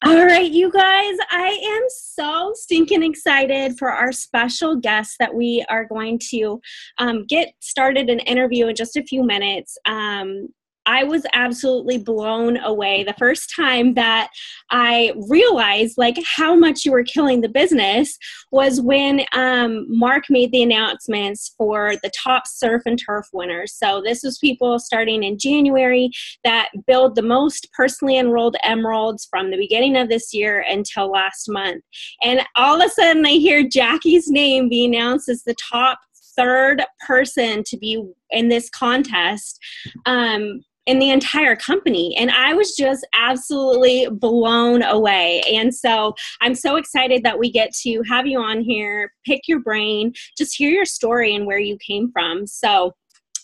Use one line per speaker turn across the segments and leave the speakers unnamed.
All right, you guys, I am so stinking excited for our special guest that we are going to get started an interview in just a few minutes. I was absolutely blown away the first time that I realized like how much you were killing the business was when Mark made the announcements for the top surf and turf winners. So this was people starting in January that build the most personally enrolled emeralds from the beginning of this year until last month. And all of a sudden I hear Jackie's name be announced as the top third person to be in this contest. In the entire company. And I was just absolutely blown away. And so I'm so excited that we get to have you on here, pick your brain, just hear your story and where you came from. So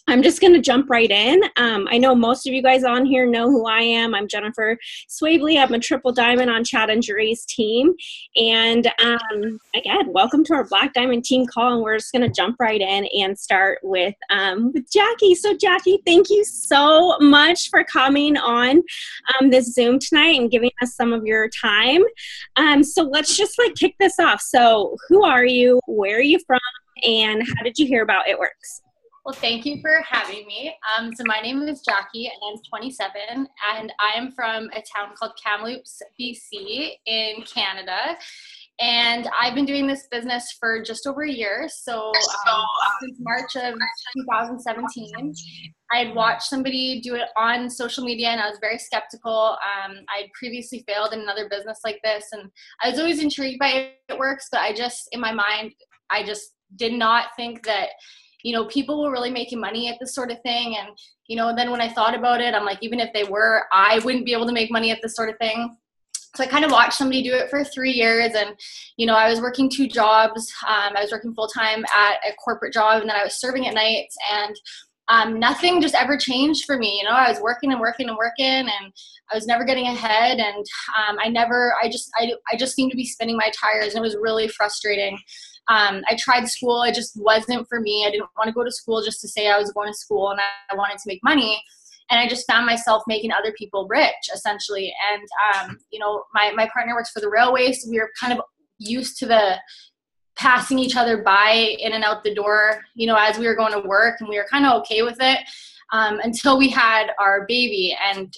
I'm just going to jump right in. I know most of you guys on here know who I am. I'm Jennifer Swavely. I'm a triple diamond on Chad and Jerry's team. And again, welcome to our Black Diamond team call. And we're just going to jump right in and start with Jackie. So Jackie, thank you so much for coming on this Zoom tonight and giving us some of your time. So let's just like kick this off. So who are you? Where are you from? And how did you hear about It Works?
Well, thank you for having me. So my name is Jackie and I'm 27 and I'm from a town called Kamloops, BC in Canada. And I've been doing this business for just over a year. So since March of 2017, I had watched somebody do it on social media and I was very skeptical. I'd previously failed in another business like this and I was always intrigued by It Works, but in my mind, I just did not think that people were really making money at this sort of thing. And, then when I thought about it, I'm like, even if they were, I wouldn't be able to make money at this sort of thing. So I kind of watched somebody do it for 3 years. And, I was working 2 jobs. I was working full-time at a corporate job and then I was serving at nights and nothing just ever changed for me. I was working and working and working and I was never getting ahead. And I just seemed to be spinning my tires and it was really frustrating. I tried school. It just wasn't for me. I didn't want to go to school just to say I was going to school and I wanted to make money. And I just found myself making other people rich, essentially. And, my partner works for the railway, so we were kind of used to the passing each other by in and out the door, as we were going to work, and we were kind of okay with it until we had our baby. And,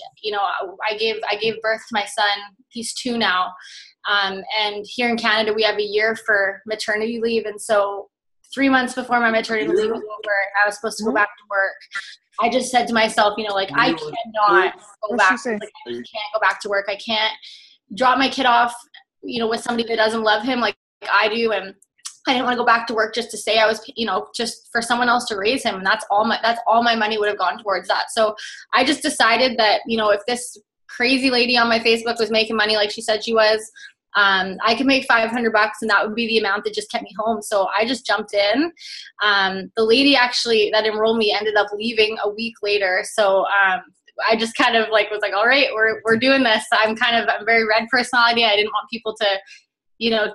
I gave birth to my son. He's 2 now. And here in Canada, we have a year for maternity leave. And so 3 months before my maternity leave was over and I was supposed to go back to work, I just said to myself, I cannot go back. I can't go back to work. I can't drop my kid off, with somebody that doesn't love him like I do. And I didn't want to go back to work just to say I was, just for someone else to raise him. And that's all my money would have gone towards that. So I just decided that, if this crazy lady on my Facebook was making money like she said she was, I could make $500 and that would be the amount that just kept me home. So I just jumped in. The lady actually that enrolled me ended up leaving a week later. So I just kind of was like, all right, we're doing this. I'm a very red personality. I didn't want people to,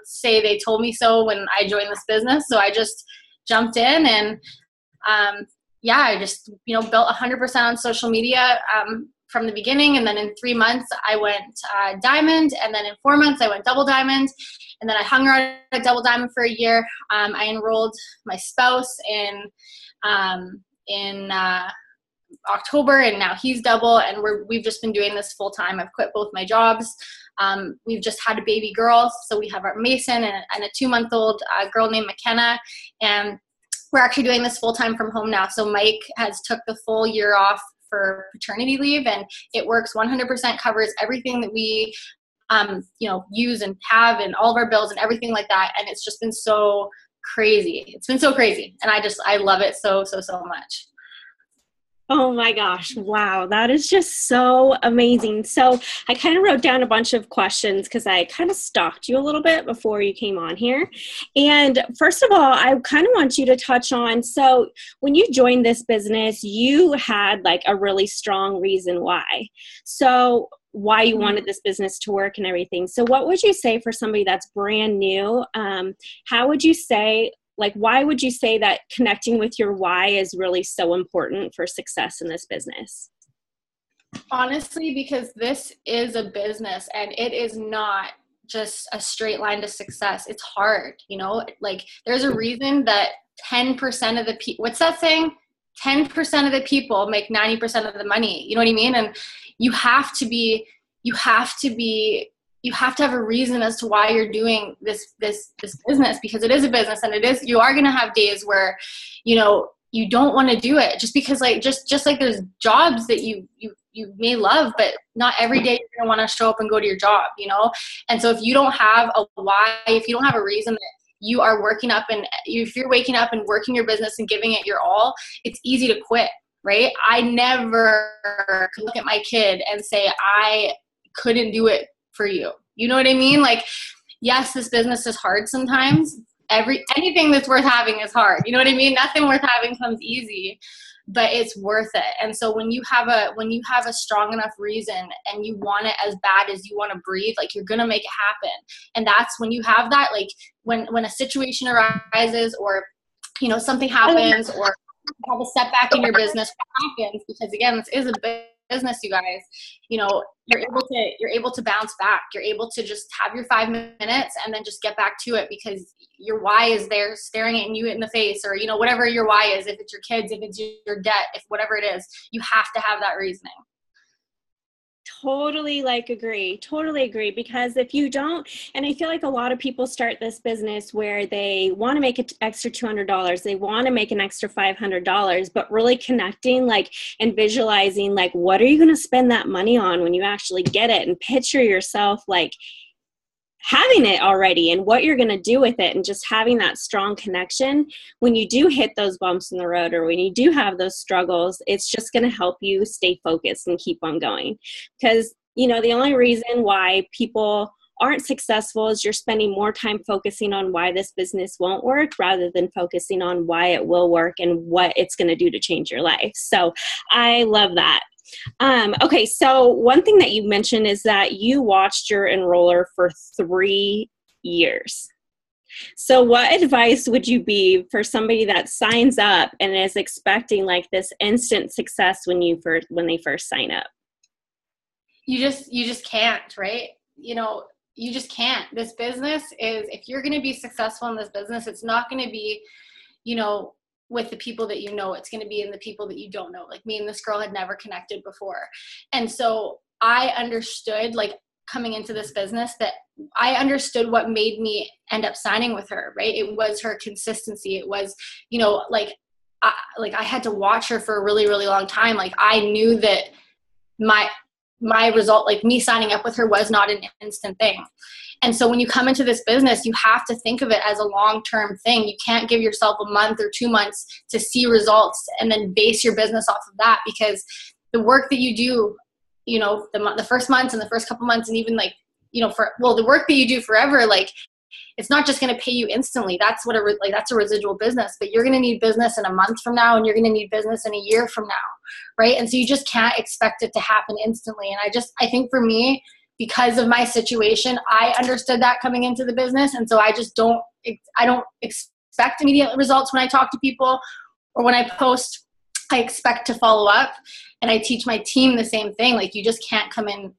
say they told me so when I joined this business. So I just jumped in and I just, built 100% on social media from the beginning. And then in 3 months I went diamond, and then in 4 months I went double diamond, and then I hung around at double diamond for a year. I enrolled my spouse in October, and now he's double, and we've just been doing this full time. I've quit both my jobs. We've just had a baby girl, so we have our Mason and a 2-month-old girl named McKenna, and we're actually doing this full time from home now. So Mike has took the full year off for paternity leave, and It Works 100% covers everything that we use and have, and all of our bills and everything like that. And it's just been so crazy. It's been so crazy, and I love it so much.
Oh my gosh. Wow. That is just so amazing. So I kind of wrote down a bunch of questions because I kind of stalked you a little bit before you came on here. And first of all, I kind of want you to touch on, so when you joined this business, you had like a really strong reason why. So why you wanted this business to work and everything. So what would you say for somebody that's brand new? How would you say, why would you say that connecting with your why is really so important for success in this business?
Honestly, because this is a business and it is not just a straight line to success. It's hard, you know, like there's a reason that 10% of the people, what's that saying? 10% of the people make 90% of the money. You know what I mean? And you have to be, you have to be, you have to have a reason as to why you're doing this business, because it is a business, and it is, you are going to have days where, you know, you don't want to do it just because, like, just like there's jobs that you may love, but not every day you're going to want to show up and go to your job, you know? And so if you don't have a why, if you don't have a reason that you are working up, and if you're waking up and working your business and giving it your all, it's easy to quit, right? I never could look at my kid and say, I couldn't do it for you. You know what I mean? Like, yes, this business is hard sometimes. Anything that's worth having is hard. You know what I mean? Nothing worth having comes easy, but it's worth it. And so when you have a strong enough reason and you want it as bad as you want to breathe, like, you're going to make it happen. And that's when you have that, like, when a situation arises, or, you know, something happens, or you have a setback in your business, what happens? Because again, this is a business, you guys, you know, you're able to bounce back. You're able to just have your 5 minutes and then just get back to it, because your why is there staring at you in the face, or, you know, whatever your why is, if it's your kids, if it's your debt, if whatever it is, you have to have that reasoning.
Totally agree, because if you don't, and I feel like a lot of people start this business where they want to make an extra $200, they want to make an extra $500, but really connecting, like, and visualizing, like, what are you going to spend that money on when you actually get it, and picture yourself like having it already and what you're going to do with it, and just having that strong connection when you do hit those bumps in the road, or when you do have those struggles. It's just going to help you stay focused and keep on going, because, you know, the only reason why people aren't successful is you're spending more time focusing on why this business won't work rather than focusing on why it will work and what it's going to do to change your life. So I love that. Okay, so one thing that you mentioned is that you watched your enroller for 3 years. So what advice would you be for somebody that signs up and is expecting, like, this instant success when they first sign up?
You just can't, right? You know, you just can't. This business is, if you're going to be successful in this business, it's not going to be, you know, with the people that you know, it's going to be in the people that you don't know. Like, me and this girl had never connected before. And so I understood, like, coming into this business, that I understood what made me end up signing with her, right? It was her consistency. It was, you know, like I had to watch her for a really, really long time. Like, I knew that my result, like me signing up with her, was not an instant thing. And so when you come into this business, you have to think of it as a long-term thing. You can't give yourself a month or 2 months to see results and then base your business off of that, because the work that you do, you know, the first months and the first couple months, and even, like, you know, the work that you do forever, like, it's not just going to pay you instantly. That's that's a residual business, but you're going to need business in a month from now, and you're going to need business in a year from now. Right. And so you just can't expect it to happen instantly. And I think for me, because of my situation, I understood that coming into the business. And so I don't expect immediate results when I talk to people or when I post. I expect to follow up, and I teach my team the same thing. Like, you just can't come in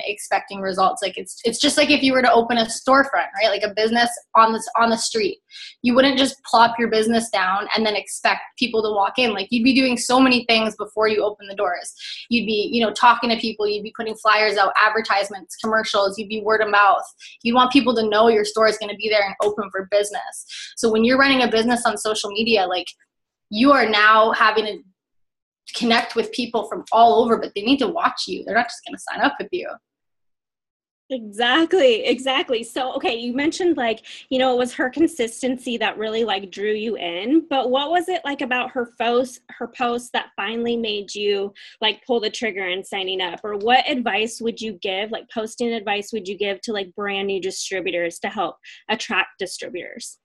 expecting results. Like, it's just like if you were to open a storefront, right? Like a business on the street. You wouldn't just plop your business down and then expect people to walk in. Like, you'd be doing so many things before you open the doors. You'd be, you know, talking to people, you'd be putting flyers out, advertisements, commercials, you'd be word of mouth. You'd want people to know your store is going to be there and open for business. So when you're running a business on social media, like, you are now having to connect with people from all over, but they need to watch you. They're not just going to sign up with you.
Exactly. So, okay, you mentioned, like, you know, it was her consistency that really, like, drew you in, but what was it like about her post that finally made you, like, pull the trigger and signing up? Or what advice would you give, like, posting advice would you give to, like, brand new distributors to help attract distributors?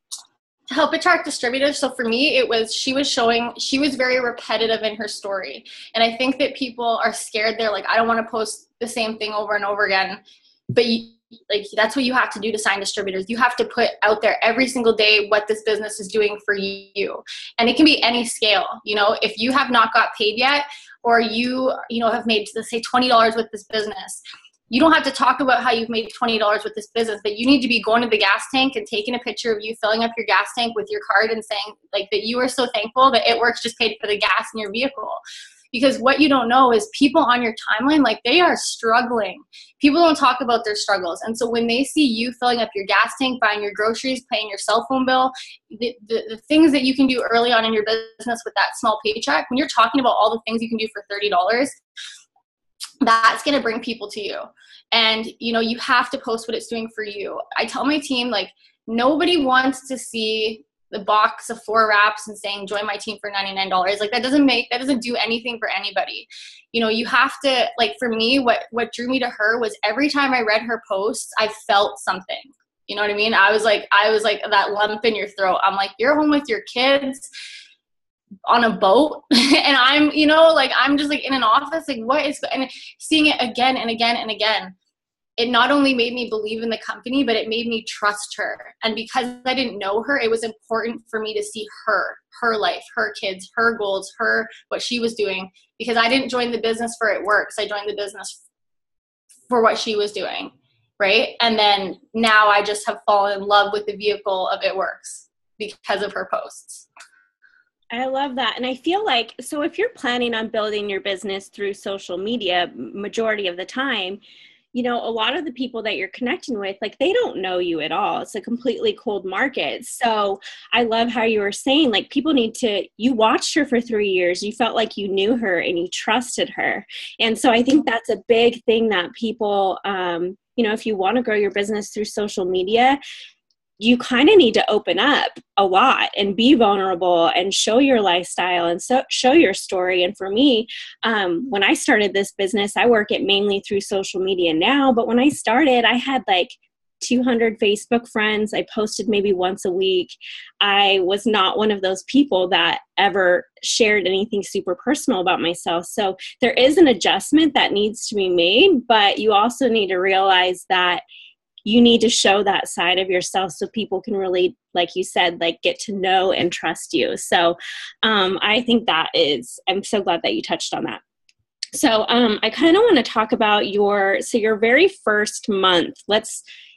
To help attract distributors. So for me, she was very repetitive in her story. And I think that people are scared. They're like, I don't want to post the same thing over and over again. But like that's what you have to do to sign distributors. You have to put out there every single day what this business is doing for you. And it can be any scale. You know, if you have not got paid yet, or you have made, let's say, $20 with this business, you don't have to talk about how you've made $20 with this business, but you need to be going to the gas tank and taking a picture of you filling up your gas tank with your card and saying like that you are so thankful that It Works just paid for the gas in your vehicle. Because what you don't know is people on your timeline, like they are struggling. People don't talk about their struggles. And so when they see you filling up your gas tank, buying your groceries, paying your cell phone bill, the things that you can do early on in your business with that small paycheck, when you're talking about all the things you can do for $30, that's going to bring people to you. And, you have to post what it's doing for you. I tell my team, like, nobody wants to see the box of 4 wraps and saying, join my team for $99. Like that doesn't do anything for anybody. You have to, like, for me, what drew me to her was every time I read her posts, I felt something. You know what I mean? I was like that lump in your throat. I'm like, you're home with your kids on a boat and I'm just like in an office, like what is, and seeing it again and again and again. It not only made me believe in the company, but it made me trust her. And because I didn't know her, it was important for me to see her life, her kids, her goals, what she was doing, because I didn't join the business for It Works. I joined the business for what she was doing. Right. And then now I just have fallen in love with the vehicle of It Works because of her posts.
I love that. And I feel like, so if you're planning on building your business through social media, majority of the time, a lot of the people that you're connecting with, like, they don't know you at all. It's a completely cold market. So I love how you were saying, like, people you watched her for 3 years. You felt like you knew her and you trusted her. And so I think that's a big thing that people, if you want to grow your business through social media, you kind of need to open up a lot and be vulnerable and show your lifestyle and show your story. And for me, when I started this business, I work it mainly through social media now. But when I started, I had like 200 Facebook friends. I posted maybe once a week. I was not one of those people that ever shared anything super personal about myself. So there is an adjustment that needs to be made, but you also need to realize that you need to show that side of yourself so people can really, like you said, like get to know and trust you. So I think I'm so glad that you touched on that. So I kind of want to talk about your very first month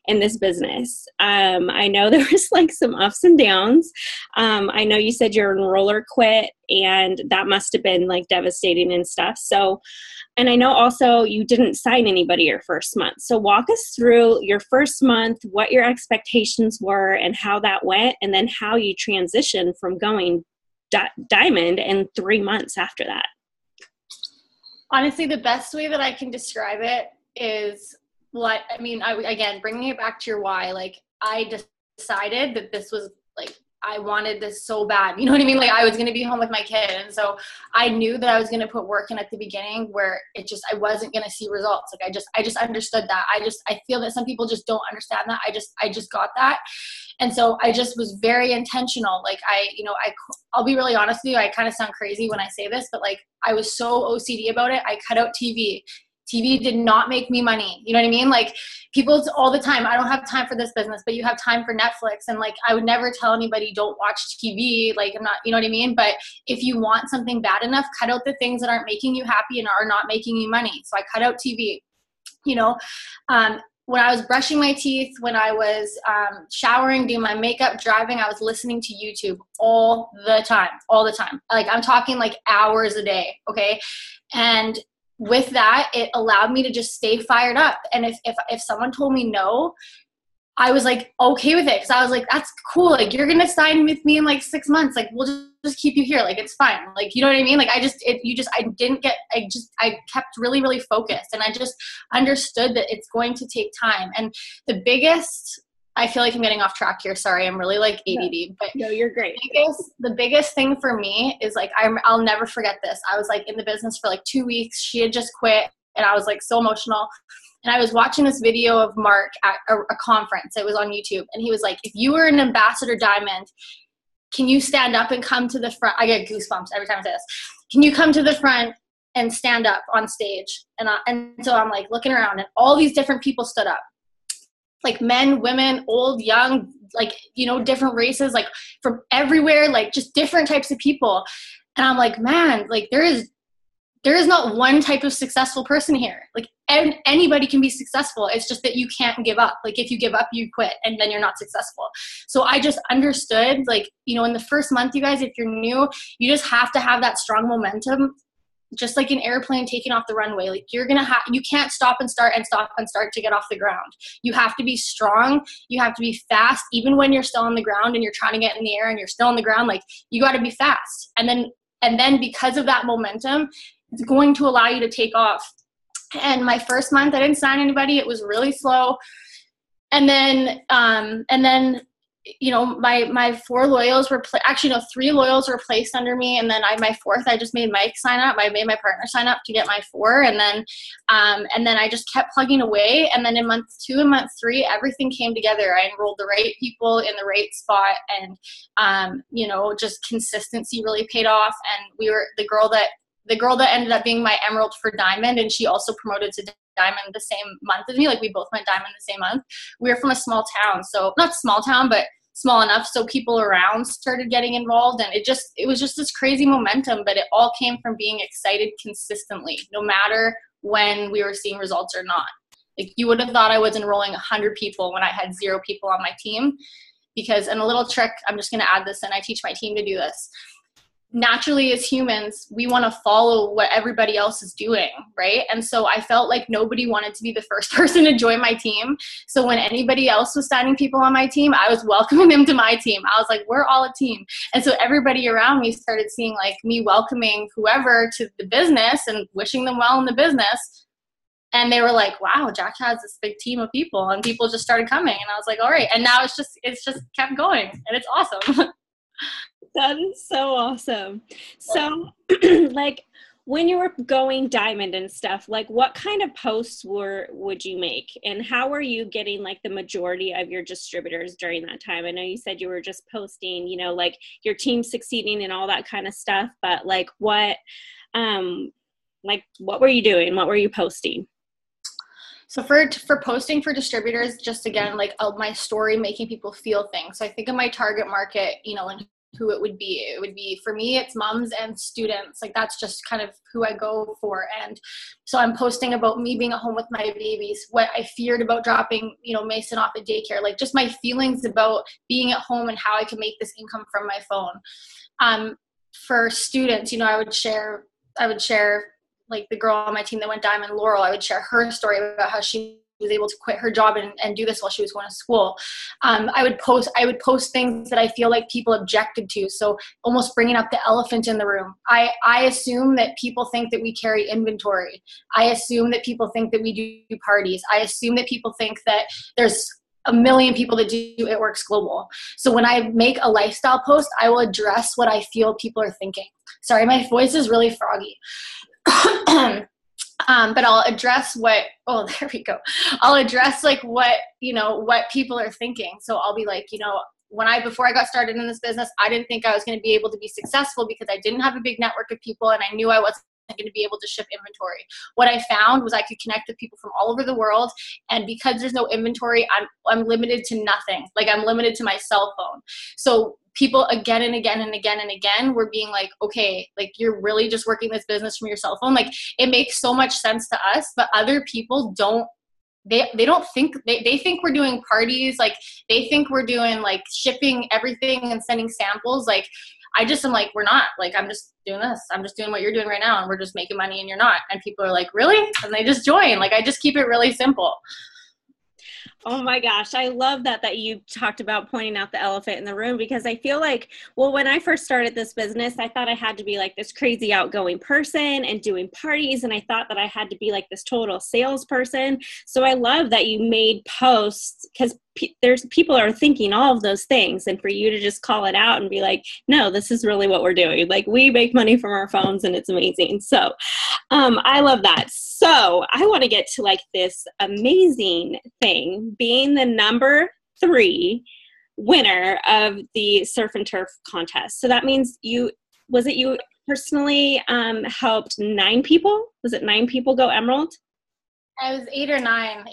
in this business. I know there was like some ups and downs. I know you said your enroller quit and that must have been like devastating and stuff. So, and I know also you didn't sign anybody your first month. So walk us through your first month, what your expectations were and how that went, and then how you transitioned from going diamond in 3 months after that.
Honestly, the best way that I can describe it is again, bringing it back to your why, like I decided that this was like, I wanted this so bad. You know what I mean? Like I was going to be home with my kid. And so I knew that I was going to put work in at the beginning where I wasn't going to see results. Like I just understood that. I feel that some people just don't understand that. I just got that. And so I just was very intentional. Like I'll be really honest with you. I kind of sound crazy when I say this, but like I was so OCD about it. I cut out TV. TV did not make me money. You know what I mean? Like people all the time, I don't have time for this business, but you have time for Netflix. And like, I would never tell anybody don't watch TV. Like I'm not, you know what I mean? But if you want something bad enough, cut out the things that aren't making you happy and are not making you money. So I cut out TV, when I was brushing my teeth, when I was showering, doing my makeup, driving, I was listening to YouTube all the time. Like I'm talking like hours a day. Okay. And with that, it allowed me to just stay fired up. And if someone told me no, I was like, okay with it. Cause I was like, that's cool. Like you're going to sign with me in like 6 months. Like we'll just keep you here. Like, it's fine. Like, you know what I mean? Like I kept really, really focused, and I just understood that it's going to take time. And I feel like I'm getting off track here. Sorry. I'm really like ADD, but
no, you're great.
The biggest thing for me is like, I'll never forget this. I was like in the business for like 2 weeks. She had just quit and I was like so emotional. And I was watching this video of Mark at a conference. It was on YouTube. And he was like, if you were an ambassador diamond, can you stand up and come to the front? I get goosebumps every time I say this. Can you come to the front and stand up on stage? And so I'm like looking around and all these different people stood up. like men, women, old, young, like, you know, different races, like from everywhere, like just different types of people. And I'm like, man, like there is not one type of successful person here. Like anybody can be successful. It's just that you can't give up. Like if you give up, you quit and then you're not successful. So I just understood, like, you know, in the first month, you guys, if you're new, you just have to have that strong momentum, just like an airplane taking off the runway. Like you can't stop and start to get off the ground. You have to be strong. You have to be fast. Even when you're still on the ground and you're trying to get in the air and you're still on the ground, like you got to be fast. And then because of that momentum, it's going to allow you to take off. And my first month, I didn't sign anybody. It was really slow. And then, you know, my 4 loyals were, actually no, 3 loyals were placed under me. And then my 4th, I just made Mike sign up. I made my partner sign up to get my 4. And then I just kept plugging away. And then in month 2 and month 3, everything came together. I enrolled the right people in the right spot. And, you know, just consistency really paid off. And we were the girl that ended up being my emerald for diamond. And she also promoted to diamond the same month as me. Like we both went diamond the same month. We were from a small town. So not small town, but small enough so people around started getting involved. And it was just this crazy momentum, but it all came from being excited consistently, no matter when we were seeing results or not. Like you would have thought I was enrolling 100 people when I had 0 people on my team. Because, and a little trick, I'm just going to add this in, I teach my team to do this. Naturally, as humans, we want to follow what everybody else is doing, right? And so I felt like nobody wanted to be the first person to join my team. So when anybody else was signing people on my team, I was welcoming them to my team. I was like, we're all a team. And so everybody around me started seeing like me welcoming whoever to the business and wishing them well in the business. And they were like, wow, Jack has this big team of people, and people just started coming. And I was like, all right. And now it's just kept going, and it's awesome.
That is so awesome. So like when you were going diamond and stuff, like what kind of posts would you make, and how were you getting like the majority of your distributors during that time? I know you said you were just posting, you know, like your team succeeding and all that kind of stuff, but like what were you doing? What were you posting?
So for posting for distributors, just again, like my story, making people feel things. So I think of my target market, you know, and who it would be for me, it's moms and students. Like that's just kind of who I go for. And so I'm posting about me being at home with my babies, what I feared about dropping, you know, Mason off at daycare, like just my feelings about being at home and how I can make this income from my phone. For students, you know, I would share like the girl on my team that went diamond, Laurel. I would share her story about how she was able to quit her job and do this while she was going to school. I would post things that I feel like people objected to. So almost bringing up the elephant in the room. I assume that people think that we carry inventory. I assume that people think that we do parties. I assume that people think that there's a million people that do It Works Global. So when I make a lifestyle post, I will address what I feel people are thinking. Sorry, my voice is really froggy. But I'll address there we go. I'll address like what people are thinking. So I'll be like, you know, before I got started in this business, I didn't think I was going to be able to be successful because I didn't have a big network of people, and I knew I wasn't going to be able to ship inventory. What I found was I could connect with people from all over the world, and because there's no inventory, I'm limited to nothing. Like I'm limited to my cell phone. So people again and again and again and again were being like, okay, like you're really just working this business from your cell phone. Like it makes so much sense to us, but other people don't. They don't think, they think we're doing parties. Like they think we're doing like shipping everything and sending samples. Like I just am like, we're not. Like I'm just doing this. I'm just doing what you're doing right now, and we're just making money and you're not. And people are like, really? And they just join. Like I just keep it really simple.
Oh my gosh, I love that you talked about pointing out the elephant in the room, because I feel like, well, when I first started this business, I thought I had to be like this crazy outgoing person and doing parties, and I thought that I had to be like this total salesperson. So I love that you made posts, because there's people are thinking all of those things, and for you to just call it out and be like, no, this is really what we're doing. Like we make money from our phones and it's amazing. So I love that. So I want to get to like this amazing thing, being the number 3 winner of the surf and turf contest. So that means you personally helped 9 people? Was it 9 people go emerald?
I was 8 or 9.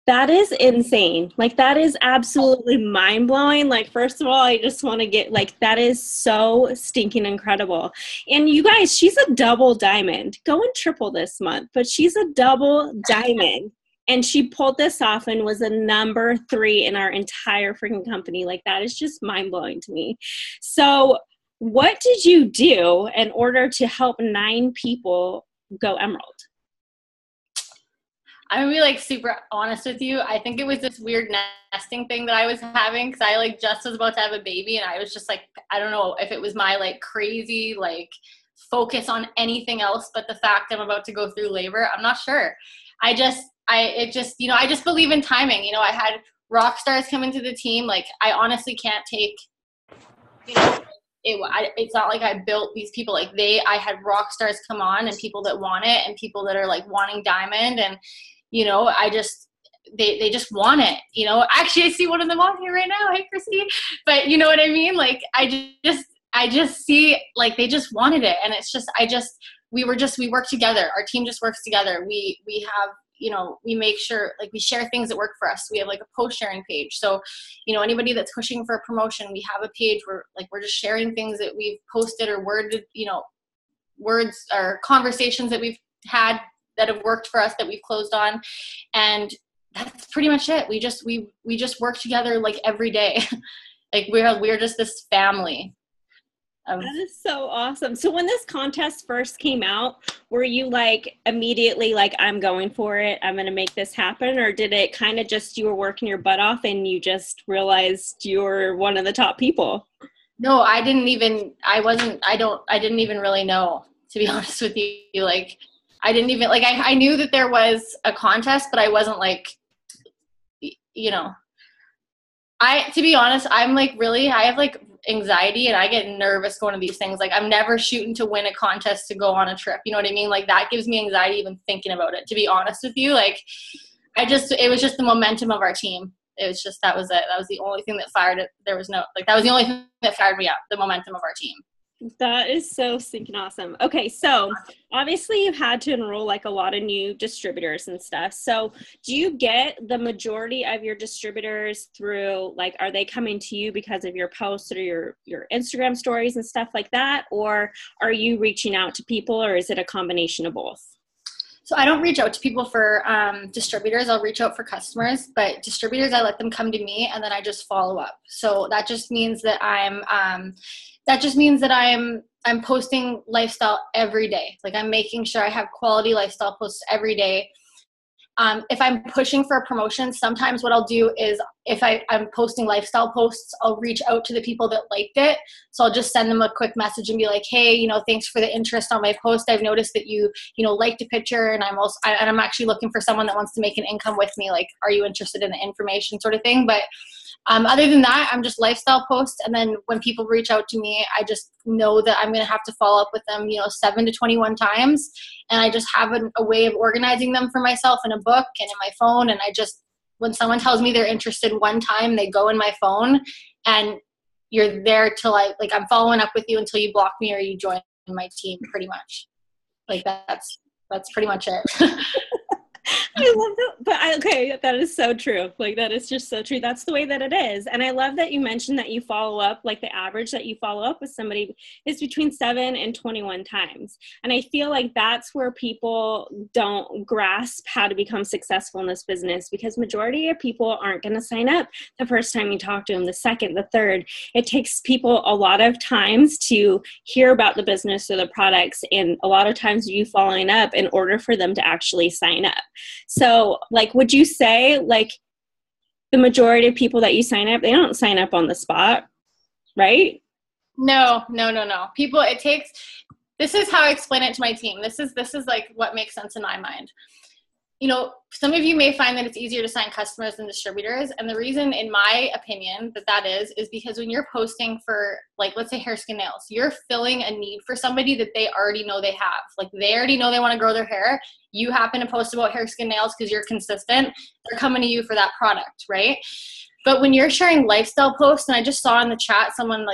That is insane. Like, that is absolutely mind-blowing. Like, first of all, I just want to get, like, that is so stinking incredible. And you guys, she's a double diamond. Going triple this month, but she's a double diamond. And she pulled this off and was a number 3 in our entire freaking company. Like, that is just mind-blowing to me. So what did you do in order to help 9 people go emerald?
I'm gonna be like super honest with you. I think it was this weird nesting thing that I was having because I like just was about to have a baby, and I was just like, I don't know if it was my like crazy like focus on anything else but the fact I'm about to go through labor. I'm not sure. I just believe in timing. You know, I had rock stars come into the team. Like, I honestly can't take, you know, it's not like I built these people. Like, I had rock stars come on, and people that want it, and people that are like wanting diamond, and you know, they just want it, you know. Actually, I see one of them on here right now. Hey, Christy. But you know what I mean? Like, I just see, like, they just wanted it. And it's just, we work together. Our team just works together. We have, you know, we make sure, like, we share things that work for us. We have like a post sharing page. So, you know, anybody that's pushing for a promotion, we have a page where like, we're just sharing things that we've posted or worded, you know, words or conversations that we've had that have worked for us, that we've closed on. And that's pretty much it. We just work together like every day. Like, we're just this family.
That is so awesome. So when this contest first came out, were you like immediately like, I'm going for it, I'm going to make this happen? Or did it kind of just, you were working your butt off and you just realized you were one of the top people?
No, I didn't even really know, to be honest with you. Like, I didn't even, like, I knew that there was a contest, but I wasn't like, you know, to be honest, I'm like, really, I have like anxiety and I get nervous going to these things. Like, I'm never shooting to win a contest to go on a trip. You know what I mean? Like, that gives me anxiety even thinking about it, to be honest with you. Like, it was just the momentum of our team. It was just, that was it. That was the only thing that fired it. That was the only thing that fired me up, the momentum of our team.
That is so stinking awesome. Okay, so obviously you've had to enroll like a lot of new distributors and stuff. So do you get the majority of your distributors through, like, are they coming to you because of your posts or your Instagram stories and stuff like that? Or are you reaching out to people, or is it a combination of both?
So I don't reach out to people for distributors. I'll reach out for customers, but distributors, I let them come to me and then I just follow up. So that just means that I'm posting lifestyle every day. Like, I'm making sure I have quality lifestyle posts every day. If I'm pushing for a promotion, sometimes what I'll do is, if I'm posting lifestyle posts, I'll reach out to the people that liked it. So I'll just send them a quick message and be like, hey, you know, thanks for the interest on my post. I've noticed that you liked a picture, and I'm actually looking for someone that wants to make an income with me. Like, are you interested in the information, sort of thing? But other than that, I'm just lifestyle posts. And then when people reach out to me, I just know that I'm going to have to follow up with them, 7 to 21 times. And I just have a way of organizing them for myself in a book and in my phone. And when someone tells me they're interested one time, they go in my phone, and you're there till I'm following up with you until you block me or you join my team, pretty much. Like, that's pretty much it.
I love that. But okay, that is so true. Like, that is just so true. That's the way that it is. And I love that you mentioned that you follow up, like the average that you follow up with somebody is between 7 and 21 times. And I feel like that's where people don't grasp how to become successful in this business, because majority of people aren't going to sign up the first time you talk to them, the second, the third. It takes people a lot of times to hear about the business or the products, and a lot of times you following up in order for them to actually sign up. So, like, would you say, like, the majority of people that you sign up, they don't sign up on the spot, right?
No. People, this is how I explain it to my team. This is like what makes sense in my mind. Some of you may find that it's easier to sign customers than distributors. And the reason, in my opinion, that is because when you're posting for, like, let's say hair, skin, nails, you're filling a need for somebody that they already know they have. Like, they already know they want to grow their hair. You happen to post about hair, skin, nails because you're consistent. They're coming to you for that product, right? But when you're sharing lifestyle posts, and I just saw in the chat, someone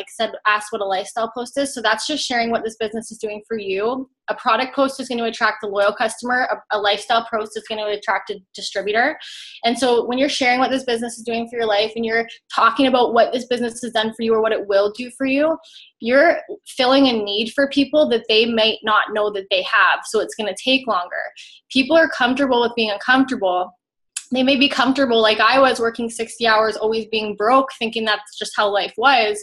asked what a lifestyle post is. So that's just sharing what this business is doing for you. A product post is going to attract a loyal customer. A lifestyle post is going to attract a distributor. And so when you're sharing what this business is doing for your life and you're talking about what this business has done for you or what it will do for you, you're filling a need for people that they might not know that they have. So it's going to take longer. People are comfortable with being uncomfortable. They may be comfortable like I was, working 60 hours, always being broke, thinking that's just how life was.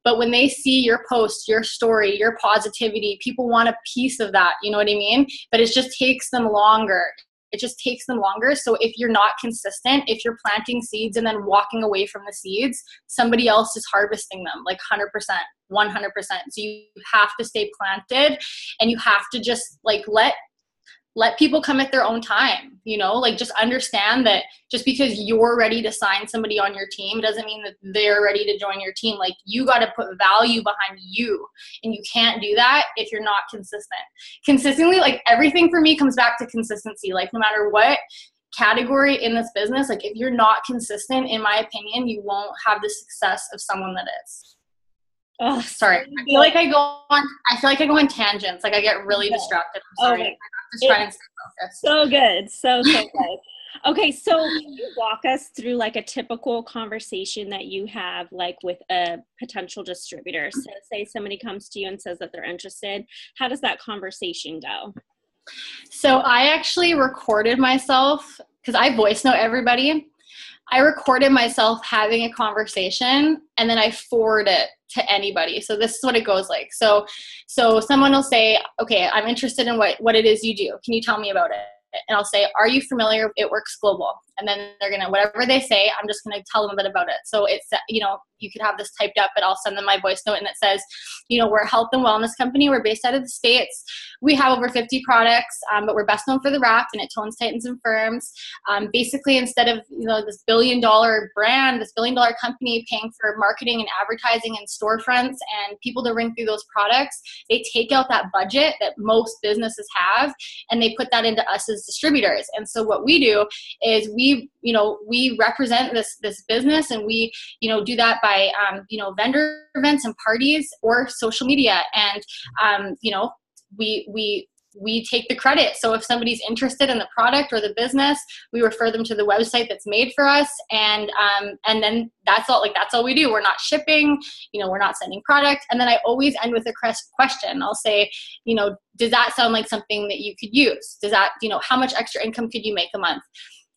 But when they see your post, your story, your positivity, people want a piece of that. You know what I mean? But it just takes them longer. It just takes them longer. So if you're not consistent, if you're planting seeds and then walking away from the seeds, somebody else is harvesting them, like 100%, 100%. So you have to stay planted, and you have to just like let people come at their own time, you know, like just understand that just because you're ready to sign somebody on your team doesn't mean that they're ready to join your team. Like, you got to put value behind you, and you can't do that if you're not consistent. Consistently, like everything for me comes back to consistency. Like no matter what category in this business, like if you're not consistent, in my opinion, you won't have the success of someone that is. Oh, sorry. I feel like I go on tangents. Like I get really distracted. I'm sorry.
Okay.
Just trying to stay focused.
So good. So good. Okay. So can you walk us through like a typical conversation that you have like with a potential distributor? So say somebody comes to you and says that they're interested. How does that conversation go?
So I actually recorded myself, because I voice note everybody. I recorded myself having a conversation, and then I forward it to anybody. So this is what it goes like. So someone will say, okay, I'm interested in what it is you do. Can you tell me about it? And I'll say, are you familiar with It Works Global? And then they're going to, whatever they say, I'm just going to tell them a bit about it. So it's, you know, you could have this typed up, but I'll send them my voice note, and it says, you know, we're a health and wellness company. We're based out of the States. We have over 50 products, but we're best known for the wrap, and it tones, tightens, and firms. Basically, instead of, you know, this billion-dollar brand, this billion-dollar company paying for marketing and advertising and storefronts and people to ring through those products, they take out that budget that most businesses have, and they put that into us as distributors. And so what we do is we represent this business, and we, you know, do that by, vendor events and parties or social media. And, we take the credit. So if somebody's interested in the product or the business, we refer them to the website that's made for us. And then that's all we do. We're not shipping, you know, we're not sending product. And then I always end with a question. I'll say, you know, does that sound like something that you could use? Does that, you know, how much extra income could you make a month?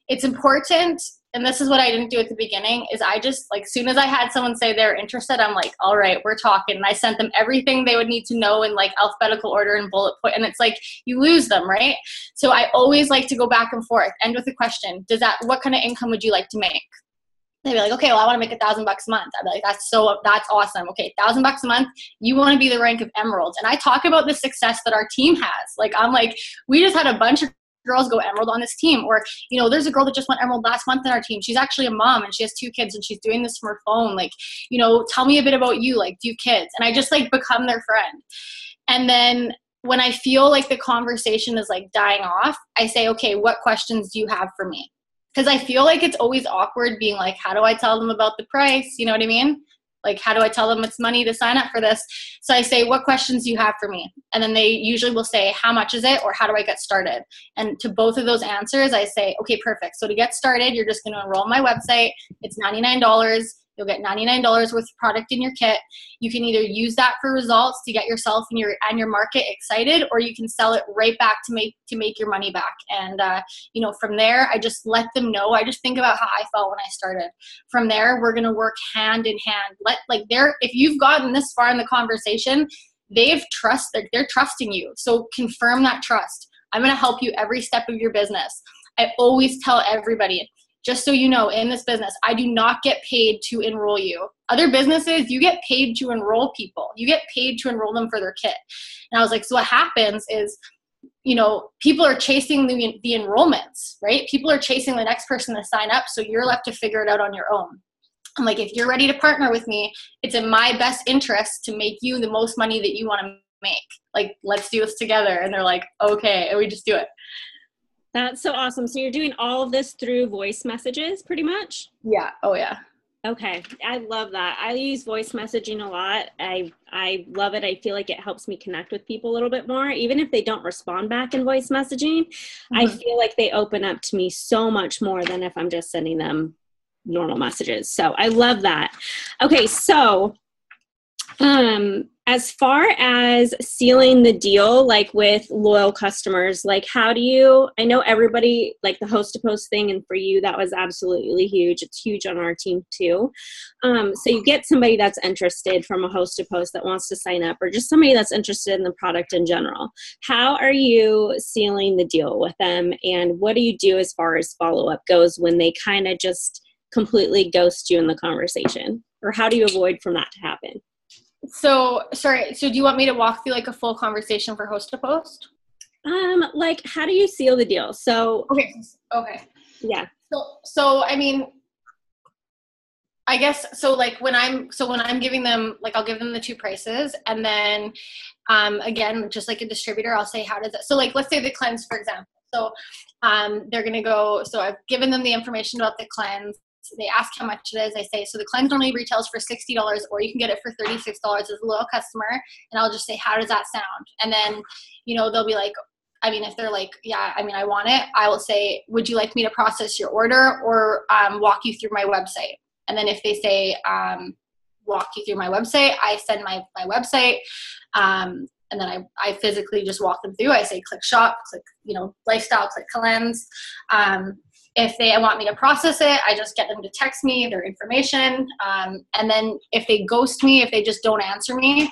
It's important. And this is what I didn't do at the beginning, is I just, like, soon as I had someone say they're interested, I'm like, all right, we're talking. And I sent them everything they would need to know in like alphabetical order and bullet point. And it's like, you lose them, right? So I always like to go back and forth, end with a question. What kind of income would you like to make? They'd be like, okay, well, I want to make $1,000 a month. I'd be like, that's awesome. Okay, $1,000 a month. You want to be the rank of emeralds. And I talk about the success that our team has. Like, I'm like, we just had a bunch of girls go emerald on this team. Or, you know, there's a girl that just went emerald last month in our team. She's actually a mom, and she has 2 kids, and she's doing this from her phone. Like, you know, tell me a bit about you. Like, do you have kids? And I just like become their friend. And then when I feel like the conversation is like dying off, I say, okay, what questions do you have for me? Because I feel like it's always awkward being like, how do I tell them about the price? You know what I mean? Like, how do I tell them it's money to sign up for this? So I say, what questions do you have for me? And then they usually will say, how much is it? Or how do I get started? And to both of those answers, I say, okay, perfect. So to get started, you're just going to enroll on my website. It's $99. You'll get $99 worth of product in your kit. You can either use that for results to get yourself and your market excited, or you can sell it right back to make your money back. And from there, I just let them know. I just think about how I felt when I started. From there, we're gonna work hand in hand. If you've gotten this far in the conversation, they're trusting you. So confirm that trust. I'm gonna help you every step of your business. I always tell everybody, just so you know, in this business, I do not get paid to enroll you. Other businesses, you get paid to enroll people. You get paid to enroll them for their kit. And I was like, so what happens is, people are chasing the enrollments, right? People are chasing the next person to sign up, so you're left to figure it out on your own. I'm like, if you're ready to partner with me, it's in my best interest to make you the most money that you want to make. Like, let's do this together. And they're like, okay, and we just do it.
That's so awesome. So you're doing all of this through voice messages pretty much?
Yeah. Oh, yeah.
Okay, I love that. I use voice messaging a lot. I love it. I feel like it helps me connect with people a little bit more. Even if they don't respond back in voice messaging, I
Mhm.
feel like they open up to me so much more than if I'm just sending them normal messages. So I love that. Okay, so as far as sealing the deal, like with loyal customers, like how do you, I know everybody, like the host to post thing, and for you, that was absolutely huge. It's huge on our team too. So you get somebody that's interested from a host to post that wants to sign up, or just somebody that's interested in the product in general. How are you sealing the deal with them? And what do you do as far as follow-up goes when they kind of just completely ghost you in the conversation? Or how do you avoid from that to happen?
So, sorry. So do you want me to walk through like a full conversation for host to post?
Like how do you seal the deal? So
Okay. Okay.
yeah.
So I mean, I guess so. Like when I'm giving them, like I'll give them the two prices, and then again, just like a distributor, I'll say how does it. So like let's say the cleanse, for example. So they're gonna go. So I've given them the information about the cleanse. They ask how much it is. I say, so the cleanse normally retails for $60, or you can get it for $36 as a loyal customer. And I'll just say, how does that sound? And then, they'll be like, I mean, if they're like, yeah, I mean, I want it, I will say, would you like me to process your order or walk you through my website? And then if they say, walk you through my website, I send my website. And then I physically just walk them through. I say, click shop, click, lifestyle, click cleanse. If they want me to process it, I just get them to text me their information. And then if they ghost me, if they just don't answer me,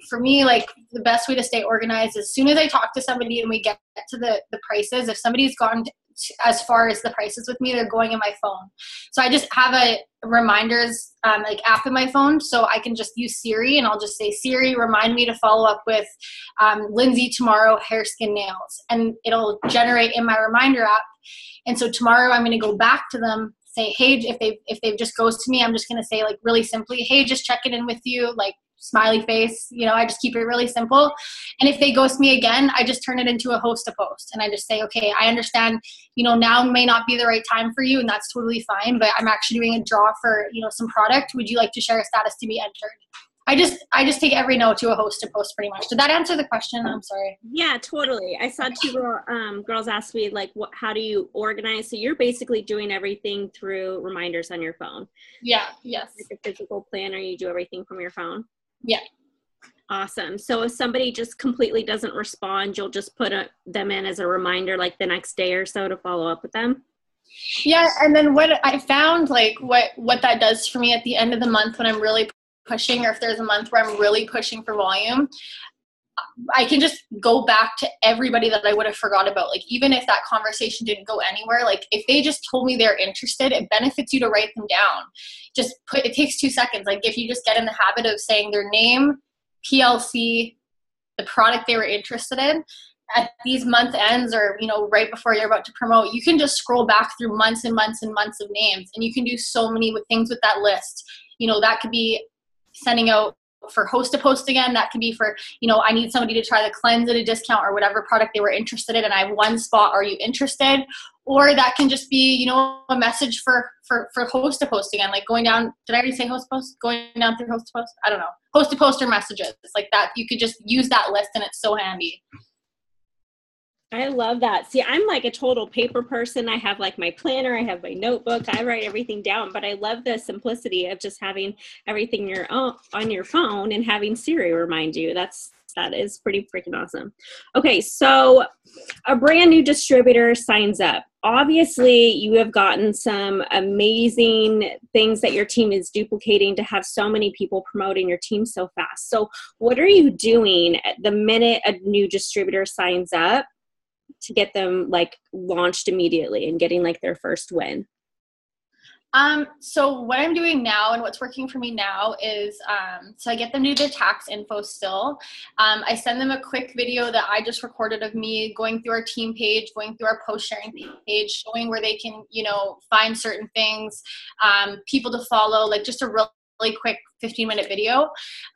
for me, like the best way to stay organized is as soon as I talk to somebody and we get to the prices, if somebody's gone as far as the prices with me, they're going in my phone. So I just have a reminders like app in my phone, so I can just use Siri, and I'll just say, Siri, remind me to follow up with Lindsay tomorrow, hair, skin, nails, and it'll generate in my reminder app. And so tomorrow I'm going to go back to them, say, hey, if they've just ghosted me, I'm just going to say like really simply, hey, just checking in with you, like smiley face, I just keep it really simple. And if they ghost me again, I just turn it into a host to post, and I just say, okay, I understand, now may not be the right time for you, and that's totally fine, but I'm actually doing a draw for, some product. Would you like to share a status to be entered? I just take every no to a host to post pretty much. Did that answer the question? I'm sorry.
Yeah, totally. I saw two girls ask me like, how do you organize? So you're basically doing everything through reminders on your phone.
Yeah. Yes.
Like a physical planner, you do everything from your phone.
Yeah.
Awesome. So if somebody just completely doesn't respond, you'll just put them in as a reminder, like the next day or so, to follow up with them.
Yeah. And then what I found, like what that does for me at the end of the month when I'm really pushing, or if there's a month where I'm really pushing for volume, I can just go back to everybody that I would have forgot about. Like, even if that conversation didn't go anywhere, like if they just told me they're interested, it benefits you to write them down. It takes 2 seconds. Like if you just get in the habit of saying their name, PLC, the product they were interested in, at these month ends, or, right before you're about to promote, you can just scroll back through months and months and months of names. And you can do so many things with that list. That could be sending out for host to post again. That could be for, I need somebody to try the cleanse at a discount, or whatever product they were interested in, and I have one spot. Are you interested? Or that can just be, a message for host to post again, like going down. Did I already say host to post? Going down through host to post? I don't know. Host to post or messages. It's like that. You could just use that list, and it's so handy.
I love that. See, I'm like a total paper person. I have like my planner, I have my notebook, I write everything down, but I love the simplicity of just having everything on your phone and having Siri remind you. That is pretty freaking awesome. Okay, so a brand new distributor signs up. Obviously, you have gotten some amazing things that your team is duplicating to have so many people promoting your team so fast. So what are you doing the minute a new distributor signs up to get them like launched immediately and getting like their first win?
So what I'm doing now, and what's working for me now, is so I get them to do their tax info still. I send them a quick video that I just recorded of me going through our team page, going through our post sharing page, showing where they can, find certain things, people to follow, like just a really quick 15-minute video.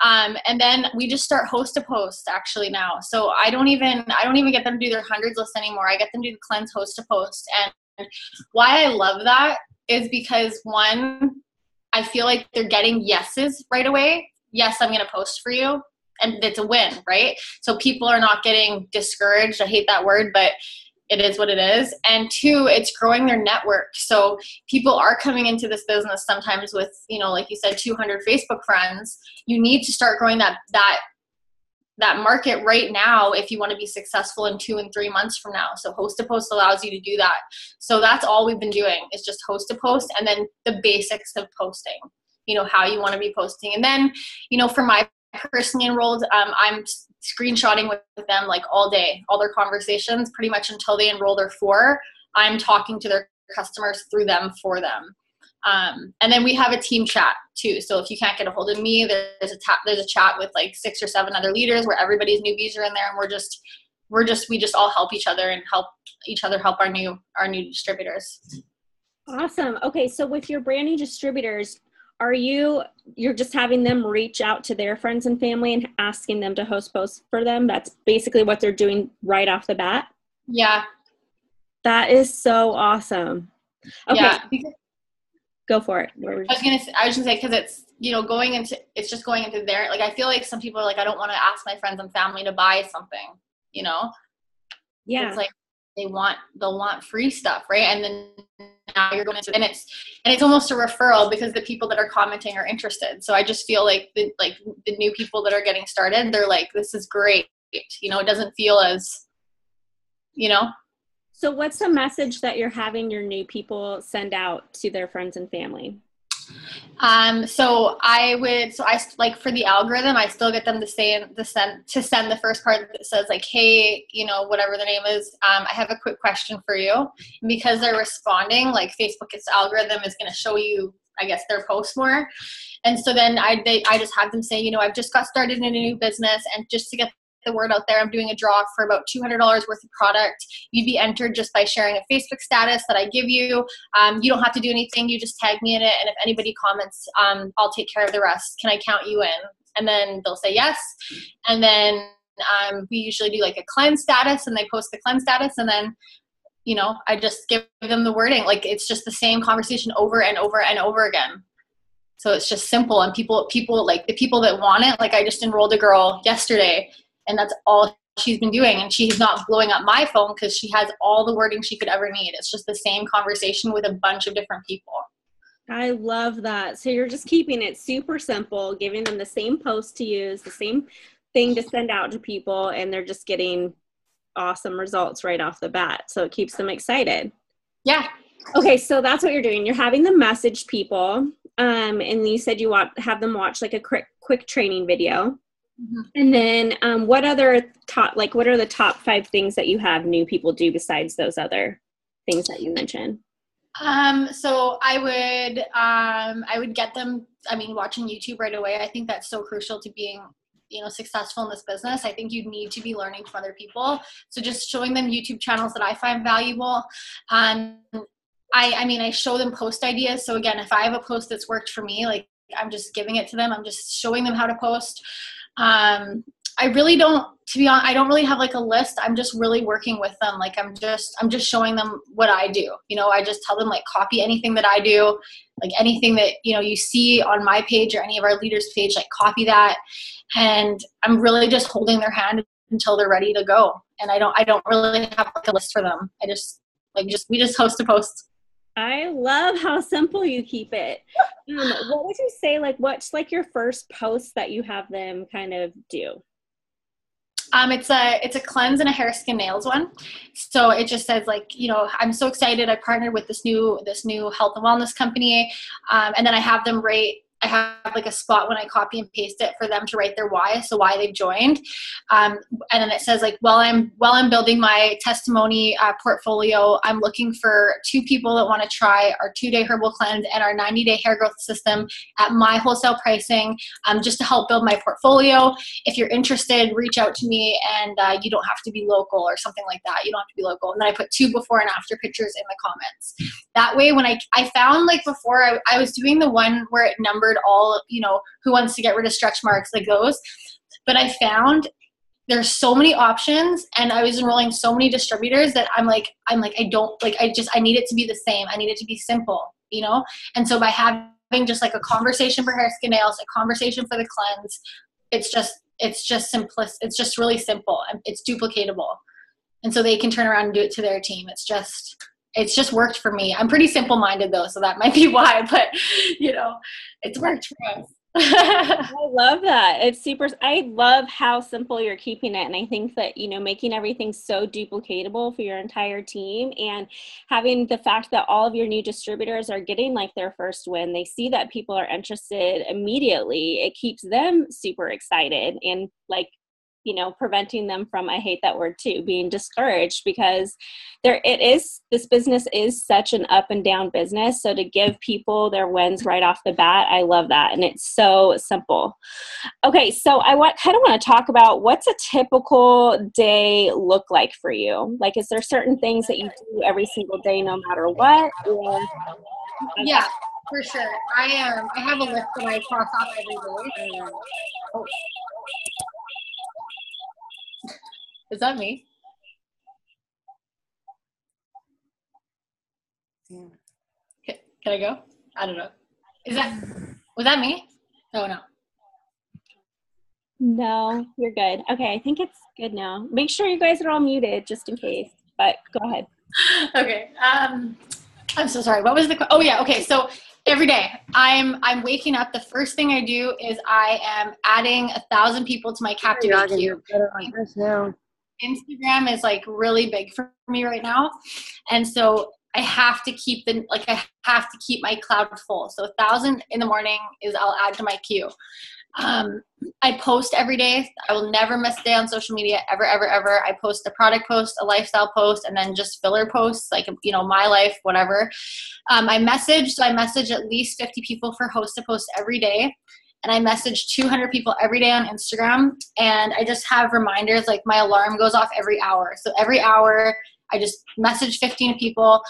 And then we just start host to post actually now. So I don't even get them to do their hundreds list anymore. I get them to do the cleanse host to post. And why I love that is because, one, I feel like they're getting yeses right away. Yes, I'm going to post for you. And it's a win, right? So people are not getting discouraged. I hate that word, but it is what it is. And two, it's growing their network. So people are coming into this business sometimes with, you know, like you said, 200 Facebook friends. You need to start growing that market right now if you want to be successful in 2 and 3 months from now. So host to post allows you to do that. So that's all we've been doing is just host to post, and then the basics of posting, you know, how you want to be posting. And then, you know, for my personally enrolled, I'm screenshotting with them like all day, all their conversations pretty much until they enroll their 4. I'm talking to their customers through them for them. And then we have a team chat too. So if you can't get a hold of me, there's a chat with like 6 or 7 other leaders where everybody's newbies are in there, and we just all help each other and help each other help our new distributors.
Awesome. Okay. So with your brand new distributors, you're just having them reach out to their friends and family and asking them to host posts for them? That's basically what they're doing right off the bat? Yeah. That is so awesome. Okay. Yeah. Go for it.
I was gonna say, because it's, you know, just going into their, like, I feel like some people are like, I don't want to ask my friends and family to buy something, you know? Yeah. It's like they'll want free stuff, right? And then now you're going into, and it's almost a referral because the people that are commenting are interested. So I just feel like the new people that are getting started, they're like, this is great. You know, it doesn't feel as, you know.
So what's the message that you're having your new people send out to their friends and family?
So I like for the algorithm, I still get them to send the first part that says like, hey, you know, whatever the name is, I have a quick question for you. And because they're responding, like Facebook's algorithm is going to show you, I guess, their post more. And so then I just have them say, you know, I've just got started in a new business, and just to get the word out there, I'm doing a draw for about $200 worth of product. You'd be entered just by sharing a Facebook status that I give you. You don't have to do anything. You just tag me in it. And if anybody comments, I'll take care of the rest. Can I count you in? And then they'll say yes. And then we usually do like a cleanse status, and they post the cleanse status. And then, you know, I just give them the wording. Like, it's just the same conversation over and over and over again. So it's just simple. And people like the people that want it, like I just enrolled a girl yesterday, and that's all she's been doing. And she's not blowing up my phone because she has all the wording she could ever need. It's just the same conversation with a bunch of different people.
I love that. So you're just keeping it super simple, giving them the same post to use, the same thing to send out to people, and they're just getting awesome results right off the bat. So it keeps them excited.
Yeah.
Okay, so that's what you're doing. You're having them message people, and you said you have them watch like a quick training video. Mm-hmm. And then what are the top 5 things that you have new people do besides those other things that you mentioned?
So I would get them, watching YouTube right away. I think that's so crucial to being, you know, successful in this business. I think you need to be learning from other people. So just showing them YouTube channels that I find valuable. I show them post ideas. So again, if I have a post that's worked for me, like I'm just giving it to them. I'm just showing them how to post. I really don't, to be honest, I don't really have like a list. I'm just really working with them. Like I'm just showing them what I do. You know, I just tell them like copy anything that I do, like anything that, you know, you see on my page or any of our leaders page, like copy that. And I'm really just holding their hand until they're ready to go. And I don't really have like a list for them. We just host a post.
I love how simple you keep it. What would you say, like, what's like your first post that you have them kind of do?
It's a cleanse and a hair, skin, nails one. So it just says like, you know, I'm so excited. I partnered with this new health and wellness company. And then I have them I have like a spot when I copy and paste it for them to write their why, so why they've joined. And then it says like, while I'm building my testimony portfolio, I'm looking for 2 people that want to try our 2-day herbal cleanse and our 90-day hair growth system at my wholesale pricing, just to help build my portfolio. If you're interested, reach out to me, and you don't have to be local or something like that. You don't have to be local. And then I put 2 before and after pictures in the comments. That way, when I found like before I was doing the one where it numbered all, you know, who wants to get rid of stretch marks, like those. But I found there's so many options, and I was enrolling so many distributors that I need it to be the same. I need it to be simple, you know? And so by having just like a conversation for hair, skin, nails, a conversation for the cleanse. It's just simplistic. It's just really simple and it's duplicatable. And so they can turn around and do it to their team. It's just worked for me. I'm pretty simple-minded though, so that might be why, but it's worked for us.
I love that. I love how simple you're keeping it. And I think that, making everything so duplicatable for your entire team and having the fact that all of your new distributors are getting like their first win, they see that people are interested immediately. It keeps them super excited and like, preventing them from, I hate that word too, being discouraged, because this business is such an up and down business. So to give people their wins right off the bat, I love that. And it's so simple. Okay. So I kind of want to talk about what's a typical day look like for you? Like, is there certain things that you do every single day, no matter what?
Yeah, for sure. I have a list that I cross off every day. Oh. Is that me? Yeah. Can I go? I don't know. Was that me? Oh, no.
No, you're good. Okay, I think it's good now. Make sure you guys are all muted just in case, but go ahead.
Okay. I'm so sorry. What was oh yeah. Okay. So every day I'm waking up. The first thing I do is I am adding 1,000 people to my Captivate queue. Instagram is like really big for me right now. And so I have to keep my cloud full. So 1,000 in the morning I'll add to my queue. I post every day. I will never miss a day on social media, ever, ever, ever. I post a product post, a lifestyle post, and then just filler posts, like, my life, whatever. I message at least 50 people for host to post every day. And I message 200 people every day on Instagram. And I just have reminders, like my alarm goes off every hour. So every hour, I just message 15 people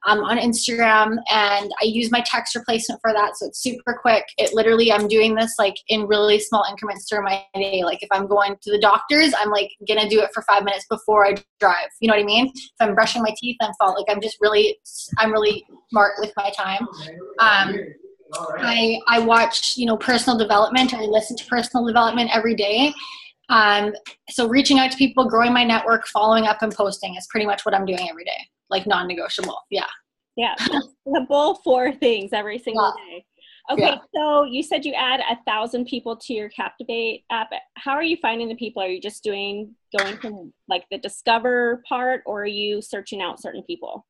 on Instagram, and I use my text replacement for that. So it's super quick. I'm doing this like in really small increments during my day. Like if I'm going to the doctor's, I'm like going to do it for 5 minutes before I drive. You know what I mean? If I'm brushing my teeth, I'm really smart with my time. I watch, personal development, or I listen to personal development every day. So reaching out to people, growing my network, following up, and posting is pretty much what I'm doing every day. Like non-negotiable. Yeah.
Yeah. Simple 4 things every single day. Okay. Yeah. So you said you add 1,000 people to your Captivate app. How are you finding the people? Are you just going from like the discover part, or are you searching out certain people?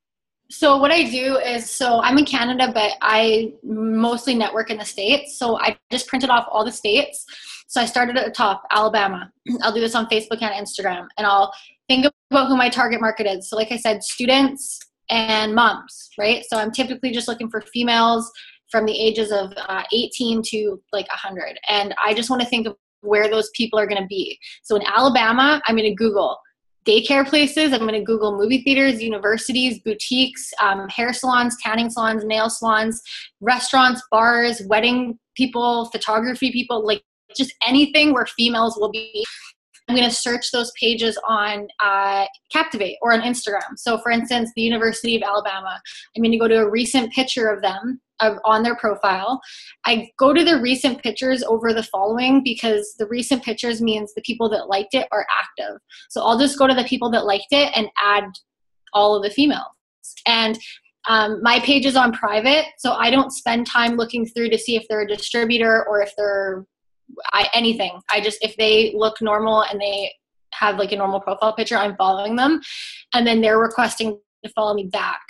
So what I do is, I'm in Canada, but I mostly network in the States. So I just printed off all the states. So I started at the top, Alabama. I'll do this on Facebook and Instagram, and I'll think about who my target market is. So like I said, students and moms, right? So I'm typically just looking for females from the ages of 18 to like 100. And I just want to think of where those people are going to be. So in Alabama, I'm going to Google daycare places. I'm going to Google movie theaters, universities, boutiques, hair salons, tanning salons, nail salons, restaurants, bars, wedding people, photography people, like just anything where females will be. I'm going to search those pages on Captivate or on Instagram. So for instance, the University of Alabama, I'm going to go to a recent picture of them on their profile. I go to the recent pictures over the following, because the recent pictures means the people that liked it are active. So I'll just go to the people that liked it and add all of the females. And my page is on private, so I don't spend time looking through to see if they're a distributor or if they're anything. If they look normal and they have like a normal profile picture, I'm following them, and then they're requesting to follow me back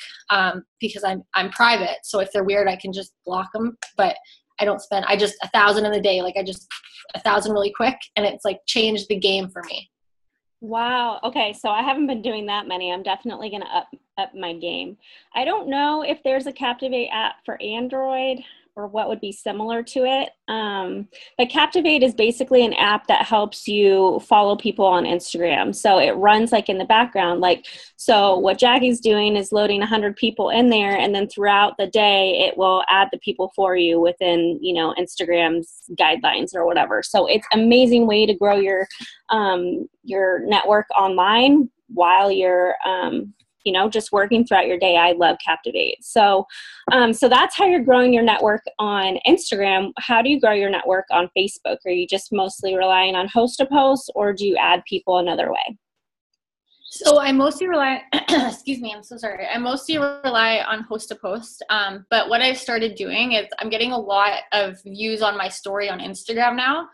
because I'm private. So if they're weird, I can just block them. But I don't spend. I just 1,000 in a day. Like I just 1,000 really quick, and it's like changed the game for me.
Wow. Okay. So I haven't been doing that many. I'm definitely going to up my game. I don't know if there's a Captivate app for Android or what would be similar to it. But Captivate is basically an app that helps you follow people on Instagram. So it runs like in the background. So what Jackie's doing is loading 100 people in there, and then throughout the day, it will add the people for you within, Instagram's guidelines or whatever. So it's an amazing way to grow your network online while you're just working throughout your day. I love Captivate. So, so that's how you're growing your network on Instagram. How do you grow your network on Facebook? Are you just mostly relying on host to post, or do you add people another way?
So I mostly rely, excuse me, I'm so sorry. I mostly rely on host to post. But what I've started doing is I'm getting a lot of views on my story on Instagram now,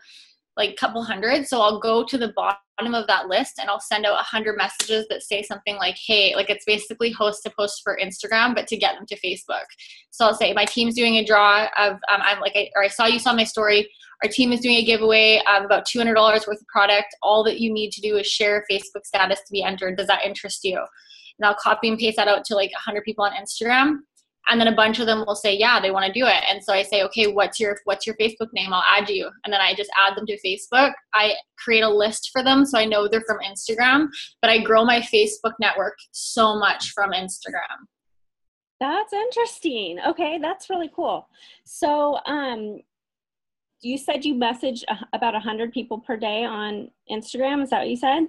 like a couple hundred. So I'll go to the bottom of that list and I'll send out 100 messages that say something like, hey, like it's basically host to post for Instagram, but to get them to Facebook. So I'll say my team's doing a draw of, I saw you saw my story. Our team is doing a giveaway of about $200 worth of product. All that you need to do is share Facebook status to be entered. Does that interest you? And I'll copy and paste that out to like 100 people on Instagram. And then a bunch of them will say, yeah, they want to do it. And so I say, okay, what's your Facebook name? I'll add you. And then I just add them to Facebook. I create a list for them so I know they're from Instagram, but I grow my Facebook network so much from Instagram.
That's interesting. Okay, that's really cool. So, you said you message about 100 people per day on Instagram. Is that what you said?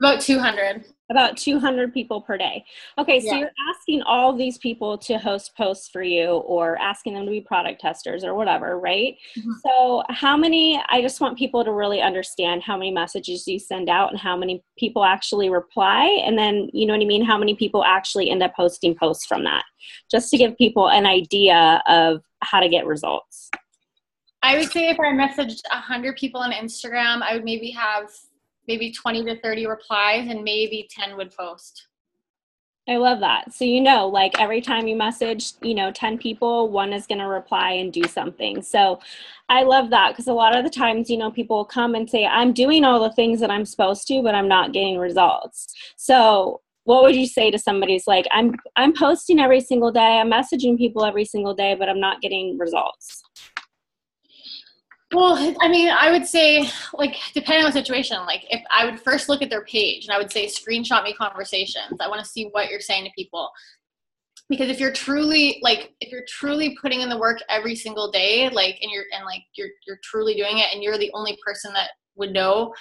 About 200.
About 200 people per day. Okay, so you're asking all of these people to host posts for you, or asking them to be product testers or whatever, right? Mm-hmm. So I just want people to really understand how many messages you send out and how many people actually reply. And then, you know what I mean? How many people actually end up posting posts from that, just to give people an idea of how to get results.
I would say if I messaged 100 people on Instagram, I would maybe have 20 to 30 replies and maybe 10 would post.
I love that. So, like every time you message, 10 people, one is going to reply and do something. So I love that, because a lot of the times, people will come and say, I'm doing all the things that I'm supposed to, but I'm not getting results. So what would you say to somebody who's like, I'm posting every single day, I'm messaging people every single day, but I'm not getting results?
Well, I mean, I would say, like, depending on the situation, like if I would first look at their page and I would say, screenshot me conversations. I want to see what you're saying to people. Because if you're truly putting in the work every single day, like, and you're truly doing it and you're the only person that would know,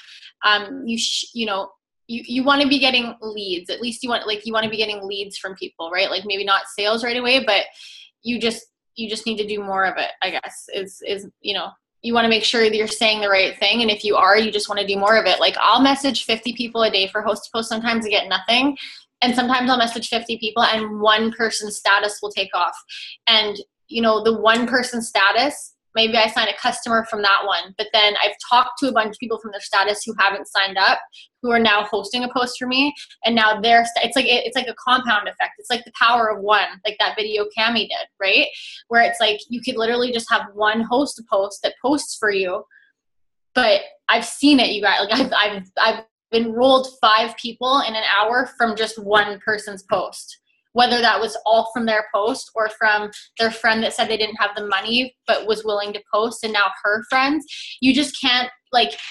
you want to be getting leads. At least you want to be getting leads from people, right? Like maybe not sales right away, but you just need to do more of it, I guess, you want to make sure that you're saying the right thing. And if you are, you just want to do more of it. Like I'll message 50 people a day for host to post. Sometimes I get nothing. And sometimes I'll message 50 people and one person's status will take off. And, the one person's status, maybe I sign a customer from that one, but then I've talked to a bunch of people from their status who haven't signed up, who are now hosting a post for me. And now it's like a compound effect. It's like the power of one, like that video Cami did, right? Where it's like, you could literally just have one host to post that posts for you. But I've seen it, you guys, like I've enrolled 5 people in an hour from just one person's post. Whether that was all from their post or from their friend that said they didn't have the money but was willing to post, and now her friends. You just can't,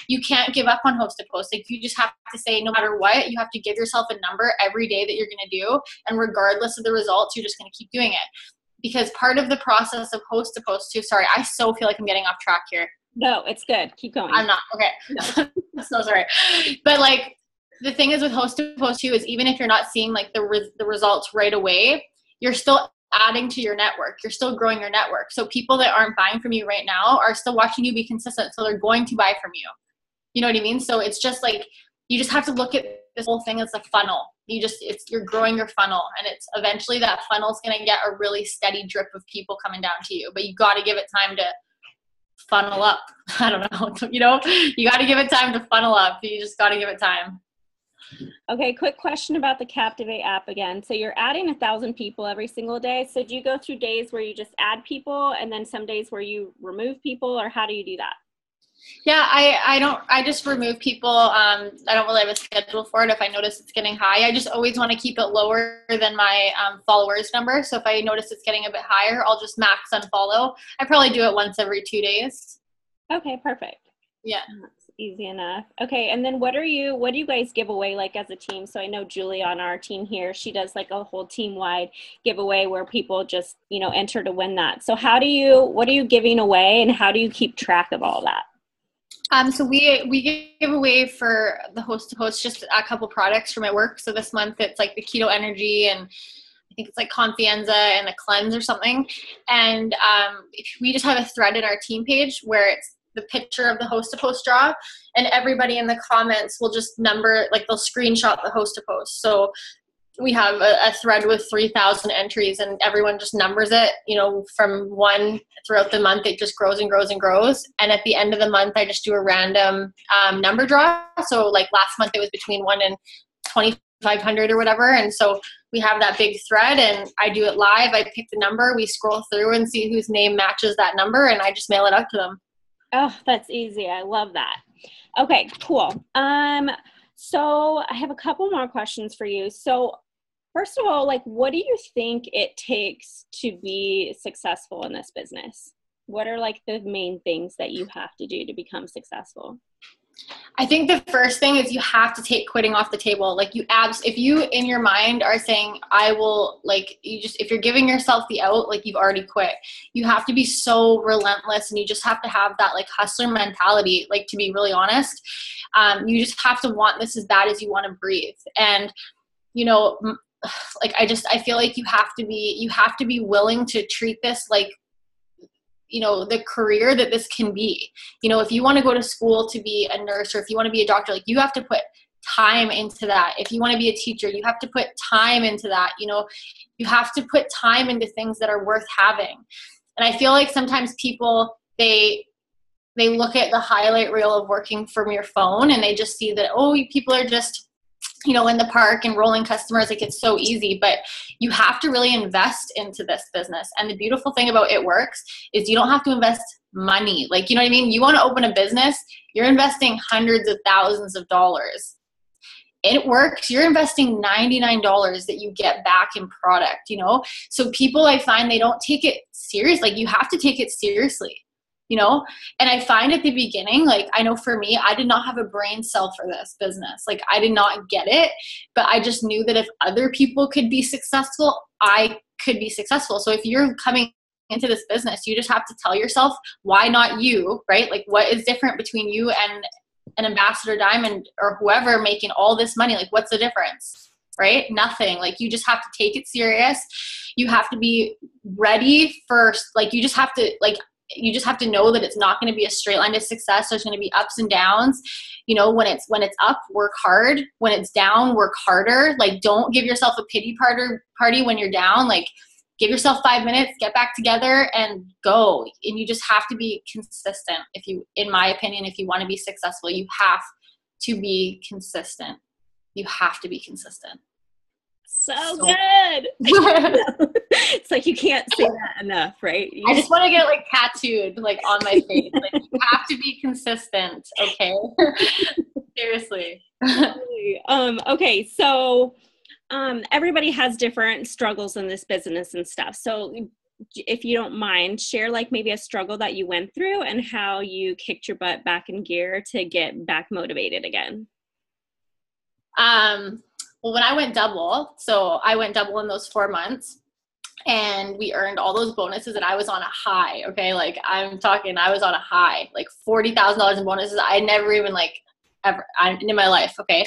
you can't give up on host to post. Like you just have to say, no matter what, you have to give yourself a number every day that you're going to do. And regardless of the results, you're just going to keep doing it. Because part of the process of host to post too, sorry, I so feel like I'm getting off track here.
No, it's good. Keep going.
I'm not. Okay. No. So sorry. But the thing is with host to post too, is even if you're not seeing the results right away, you're still adding to your network. You're still growing your network. So people that aren't buying from you right now are still watching you be consistent. So they're going to buy from you. You know what I mean? So it's just like, you just have to look at this whole thing as a funnel. You're growing your funnel, and it's eventually that funnel's going to get a really steady drip of people coming down to you, but you got to give it time to funnel up. I don't know. You got to give it time to funnel up. You just got to give it time.
Okay, quick question about the Captivate app again. So you're adding 1,000 people every single day. So do you go through days where you just add people and then some days where you remove people, or how do you do that?
Yeah, I just remove people. I don't really have a schedule for it. If I notice it's getting high, I just always want to keep it lower than my followers number. So if I notice it's getting a bit higher, I'll just max unfollow. I probably do it once every 2 days.
Okay, perfect.
Yeah.
That's easy enough. Okay, and then what do you guys give away as a team? So I know Julie on our team here, she does a whole team-wide giveaway where people just, enter to win that. So what are you giving away, and how do you keep track of all that?
So we give away for the host to host just a couple products for my work. So this month it's like the keto energy, and I think it's like Confianza and a cleanse or something. And we just have a thread in our team page where it's the picture of the host to post draw, and everybody in the comments will just number, like they'll screenshot the host to post. So we have a thread with 3,000 entries, and everyone just numbers it, from one throughout the month. It just grows and grows and grows. And at the end of the month, I just do a random number draw. So like last month, it was between 1 and 2,500 or whatever. And so we have that big thread, and I do it live. I pick the number, we scroll through and see whose name matches that number, and I just mail it out to them.
Oh, that's easy. I love that. Okay, cool. So I have a couple more questions for you. So first of all, like, what do you think it takes to be successful in this business? What are like the main things that you have to do to become successful?
I think the first thing is you have to take quitting off the table. Like if you in your mind are saying, I will, like, if you're giving yourself the out, like you've already quit. You have to be so relentless, and you just have to have that like hustler mentality. Like, to be really honest, you just have to want this as bad as you want to breathe. And, like, I feel like you have to be willing to treat this like, the career that this can be. If you want to go to school to be a nurse, or if you want to be a doctor, like, you have to put time into that. If you want to be a teacher, you have to put time into that. You have to put time into things that are worth having. And I feel like sometimes people, they look at the highlight reel of working from your phone, and they just see that, oh, people are just, in the park and rolling customers, like it's so easy. But you have to really invest into this business. And the beautiful thing about It Works is you don't have to invest money. Like, you know what I mean? You want to open a business, you're investing hundreds of thousands of dollars. It Works, you're investing $99 that you get back in product, So people, I find, they don't take it serious. Like, you have to take it seriously. And I find at the beginning, like, I know for me, I did not have a brain cell for this business. Like, I did not get it, but I just knew that if other people could be successful, I could be successful. So if you're coming into this business, you just have to tell yourself, why not you, right? Like, what is different between you and an Ambassador Diamond or whoever making all this money? Like, what's the difference? Right? Nothing. Like, you just have to take it serious. You have to be ready first. Like, you just have to know that it's not going to be a straight line to success. There's going to be ups and downs. When it's up, work hard. When it's down, work harder. Like, don't give yourself a pity party when you're down. Like, give yourself 5 minutes, get back together and go. And you just have to be consistent. In my opinion, if you want to be successful, you have to be consistent. You have to be consistent.
So good. It's like, you can't say that enough, right?
I just want to get like tattooed, like, on my face. Like, you have to be consistent. Okay. Seriously.
Okay. So, everybody has different struggles in this business and stuff. So if you don't mind, share like maybe a struggle that you went through and how you kicked your butt back in gear to get back motivated again.
Well, when I went double in those 4 months, and we earned all those bonuses, and I was on a high. Okay. Like, I was on a high, like $40,000 in bonuses. I never even ever in my life. Okay.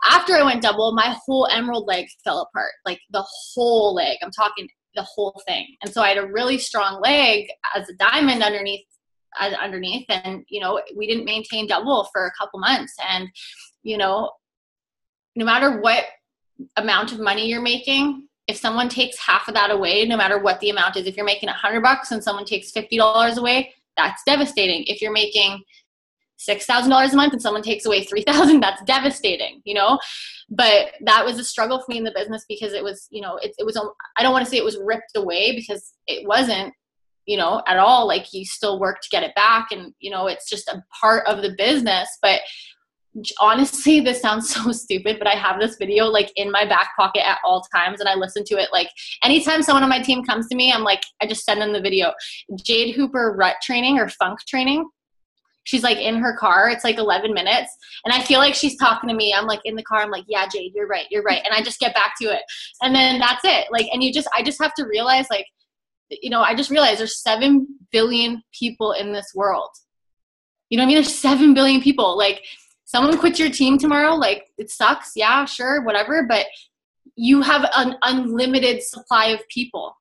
After I went double, my whole emerald leg fell apart, like the whole leg. I'm talking the whole thing. And so I had a really strong leg as a diamond underneath. And, we didn't maintain double for a couple months. And, no matter what amount of money you're making, if someone takes half of that away, no matter what the amount is, if you're making $100 and someone takes $50 away, that's devastating. If you're making $6,000 a month and someone takes away $3,000, that's devastating, But that was a struggle for me in the business, because it was, it was, I don't want to say it was ripped away, because it wasn't, at all. Like, you still work to get it back, and, it's just a part of the business. But honestly, this sounds so stupid, but I have this video like in my back pocket at all times, and I listen to it like anytime someone on my team comes to me. I'm like, I just send them the video. Jade Hooper rut training or funk training. She's like in her car. It's like 11 minutes. And I feel like she's talking to me. I'm like in the car. I'm like, yeah, Jade, you're right. And I just get back to it. And then that's it. Like, and I just have to realize, like, I just realized there's 7 billion people in this world. You know what I mean? There's 7 billion people. Like, someone quits your team tomorrow, like, it sucks. Yeah, sure, whatever. But you have an unlimited supply of people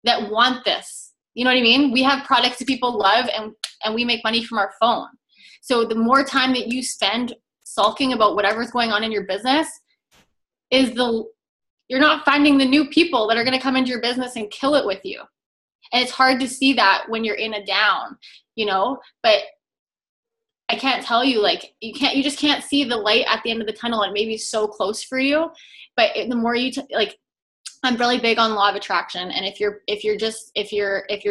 that want this. You know what I mean? We have products that people love, and we make money from our phone. So the more time that you spend sulking about whatever's going on in your business you're not finding the new people that are going to come into your business and kill it with you. And it's hard to see that when you're in a down, you know, but I can't tell you, like, you just can't see the light at the end of the tunnel, and maybe it's so close for you. But the more you like, I'm really big on law of attraction. And if you're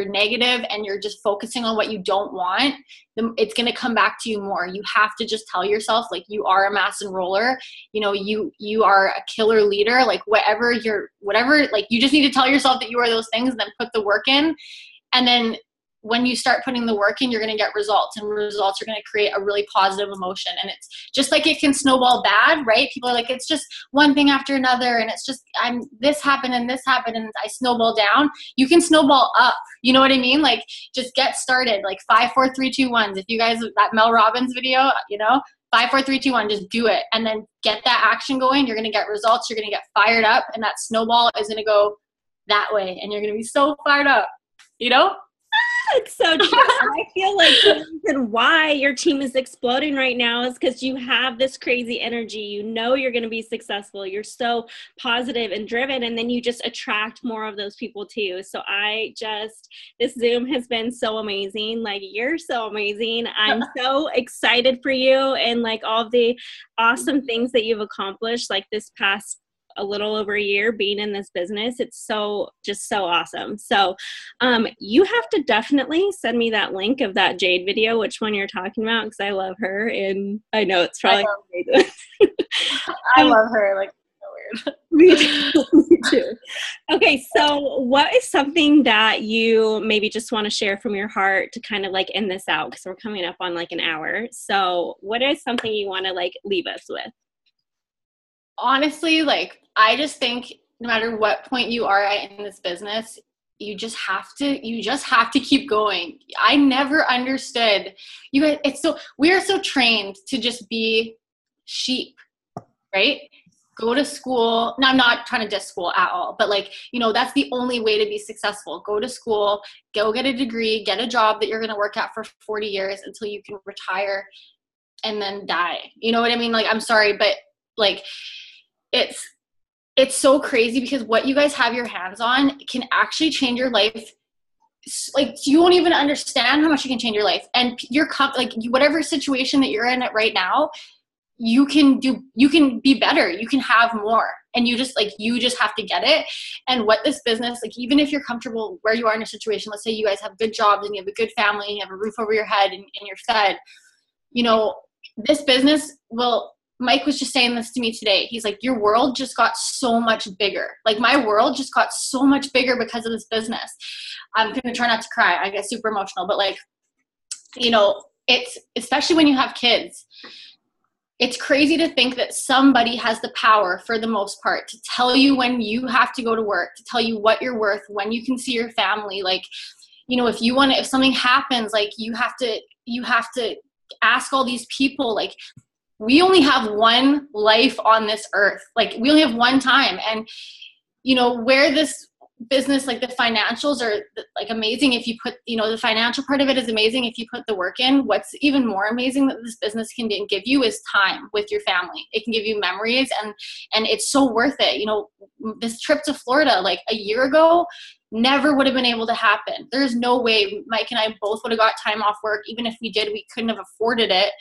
negative and you're just focusing on what you don't want, then it's going to come back to you more. You have to just tell yourself, like, you are a mass enroller, you know, you are a killer leader, like whatever, like, you just need to tell yourself that you are those things, and then put the work in. And then when you start putting the work in, you're going to get results, and results are going to create a really positive emotion. And it's just like, it can snowball bad, right? People are like, it's just one thing after another, and it's just, this happened and this happened, and I snowball down. You can snowball up. You know what I mean? Like, just get started. Like 5, 4, 3, 2, 1. If you guys, that Mel Robbins video, you know, 5, 4, 3, 2, 1, just do it. And then get that action going. You're going to get results. You're going to get fired up, and that snowball is going to go that way. And you're going to be so fired up, you know?
It's so true. I feel like the reason why your team is exploding right now is because you have this crazy energy. You know you're going to be successful. You're so positive and driven, and then you just attract more of those people to you. So this Zoom has been so amazing. Like, you're so amazing. I'm so excited for you, and like all the awesome things that you've accomplished, like this past a little over a year being in this business. It's just so awesome. So you have to definitely send me that link of that Jade video, which one you're talking about, because I love her, and I know it's probably
I love her, like, so weird.
Me too. Okay, so what is something that you maybe just want to share from your heart to kind of like end this out, because we're coming up on like an hour. So what is something you want to like leave us with?
Honestly, like, I just think no matter what point you are at in this business, you just have to keep going. I never understood you guys. We are so trained to just be sheep, right? Go to school. Now, I'm not trying to diss school at all, but like, you know, that's the only way to be successful. Go to school, go get a degree, get a job that you're going to work at for 40 years until you can retire and then die. You know what I mean? Like, I'm sorry, but like, it's so crazy, because what you guys have your hands on can actually change your life. Like, you won't even understand how much you can change your life. And like, whatever situation that you're in it right now, you can be better. You can have more. And you just have to get it. And what this business, like, even if you're comfortable where you are in a situation, let's say you guys have good jobs and you have a good family and you have a roof over your head and you're fed, you know, this business will, Mike was just saying this to me today. He's like, your world just got so much bigger. Like, my world just got so much bigger because of this business. I'm going to try not to cry. I get super emotional, but like, you know, it's, especially when you have kids, it's crazy to think that somebody has the power, for the most part, to tell you when you have to go to work, to tell you what you're worth, when you can see your family. Like, you know, if something happens, like, you have to ask all these people. Like, we only have one life on this earth. Like, we only have one time. And, you know, where this business, like, the financials are like amazing if you put, you know, the financial part of it is amazing if you put the work in. What's even more amazing that this business can give you is time with your family. It can give you memories, and it's so worth it. You know, this trip to Florida, like, a year ago, never would have been able to happen. There's no way Mike and I both would have got time off work. Even if we did, we couldn't have afforded it.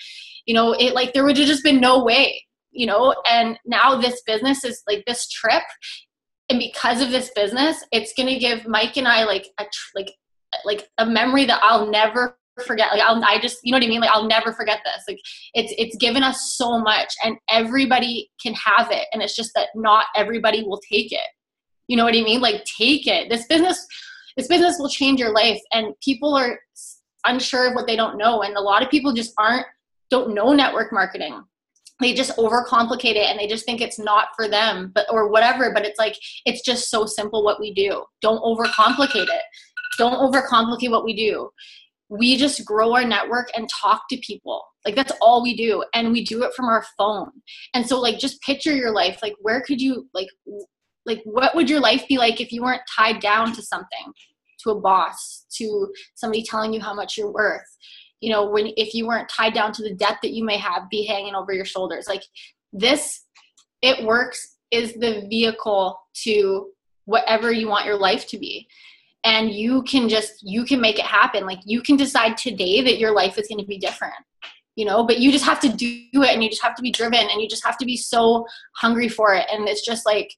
You know, there would have just been no way, you know. And now this business is like this trip. And because of this business, it's going to give Mike and I like a memory that I'll never forget. Like, you know what I mean? Like, I'll never forget this. Like, it's given us so much, and everybody can have it. And it's just that not everybody will take it. You know what I mean? Like, take it. This business will change your life, and people are unsure of what they don't know. And a lot of people just don't know network marketing. They just overcomplicate it, and they just think it's not for them, or whatever. But it's like, it's just so simple what we do. Don't overcomplicate it. Don't overcomplicate what we do. we just grow our network and talk to people. Like, that's all we do. And we do it from our phone. And so, like, just picture your life. Like, where could you, like, what would your life be like if you weren't tied down to something, to a boss, to somebody telling you how much you're worth? You know, if you weren't tied down to the debt that you may have be hanging over your shoulders. Like, this, It Works is the vehicle to whatever you want your life to be. And you can make it happen. Like, you can decide today that your life is going to be different, you know, but you just have to do it, and you just have to be driven, and you just have to be so hungry for it. And it's just like,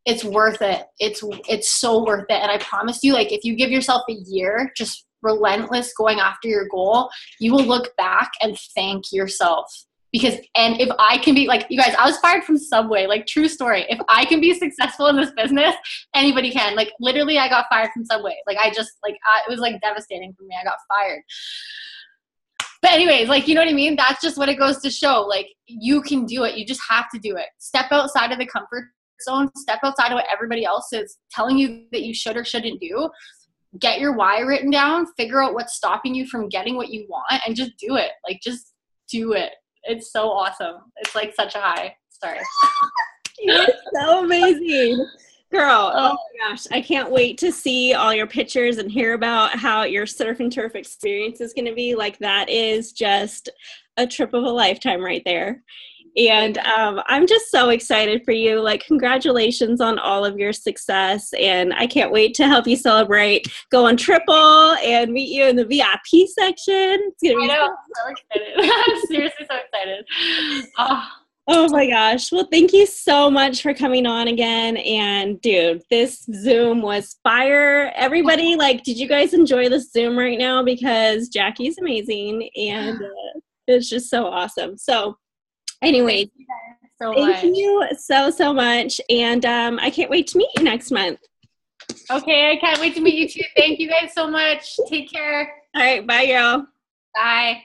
it's worth it. It's so worth it. And I promise you, like, if you give yourself a year, just relentless going after your goal, you will look back and thank yourself. And if I can be, like, you guys, I was fired from Subway, like, true story. If I can be successful in this business, anybody can. Like, literally, I got fired from Subway. Like, it was like devastating for me. I got fired. But anyways, like, you know what I mean? That's just what it goes to show. Like, you can do it. You just have to do it. Step outside of the comfort zone. Step outside of what everybody else is telling you that you should or shouldn't do. Get your why written down. Figure out what's stopping you from getting what you want, and just do it. Like, just do it. It's so awesome. It's like such a high. Sorry.
You're so amazing. Girl, oh my gosh. I can't wait to see all your pictures and hear about how your surf and turf experience is going to be. Like, that is just a trip of a lifetime right there. And I'm just so excited for you. Like, congratulations on all of your success. And I can't wait to help you celebrate, go on triple, and meet you in the VIP section. It's gonna be
I'm so excited. I'm seriously so excited.
Oh my gosh. Well, thank you so much for coming on again. And dude, this Zoom was fire. Everybody, like, did you guys enjoy this Zoom right now? Because Jackie's amazing, and it's just so awesome. So anyways, thank you so much. And I can't wait to meet you next month.
Okay, I can't wait to meet you too. Thank you guys so much. Take care.
All right. Bye, y'all.
Bye.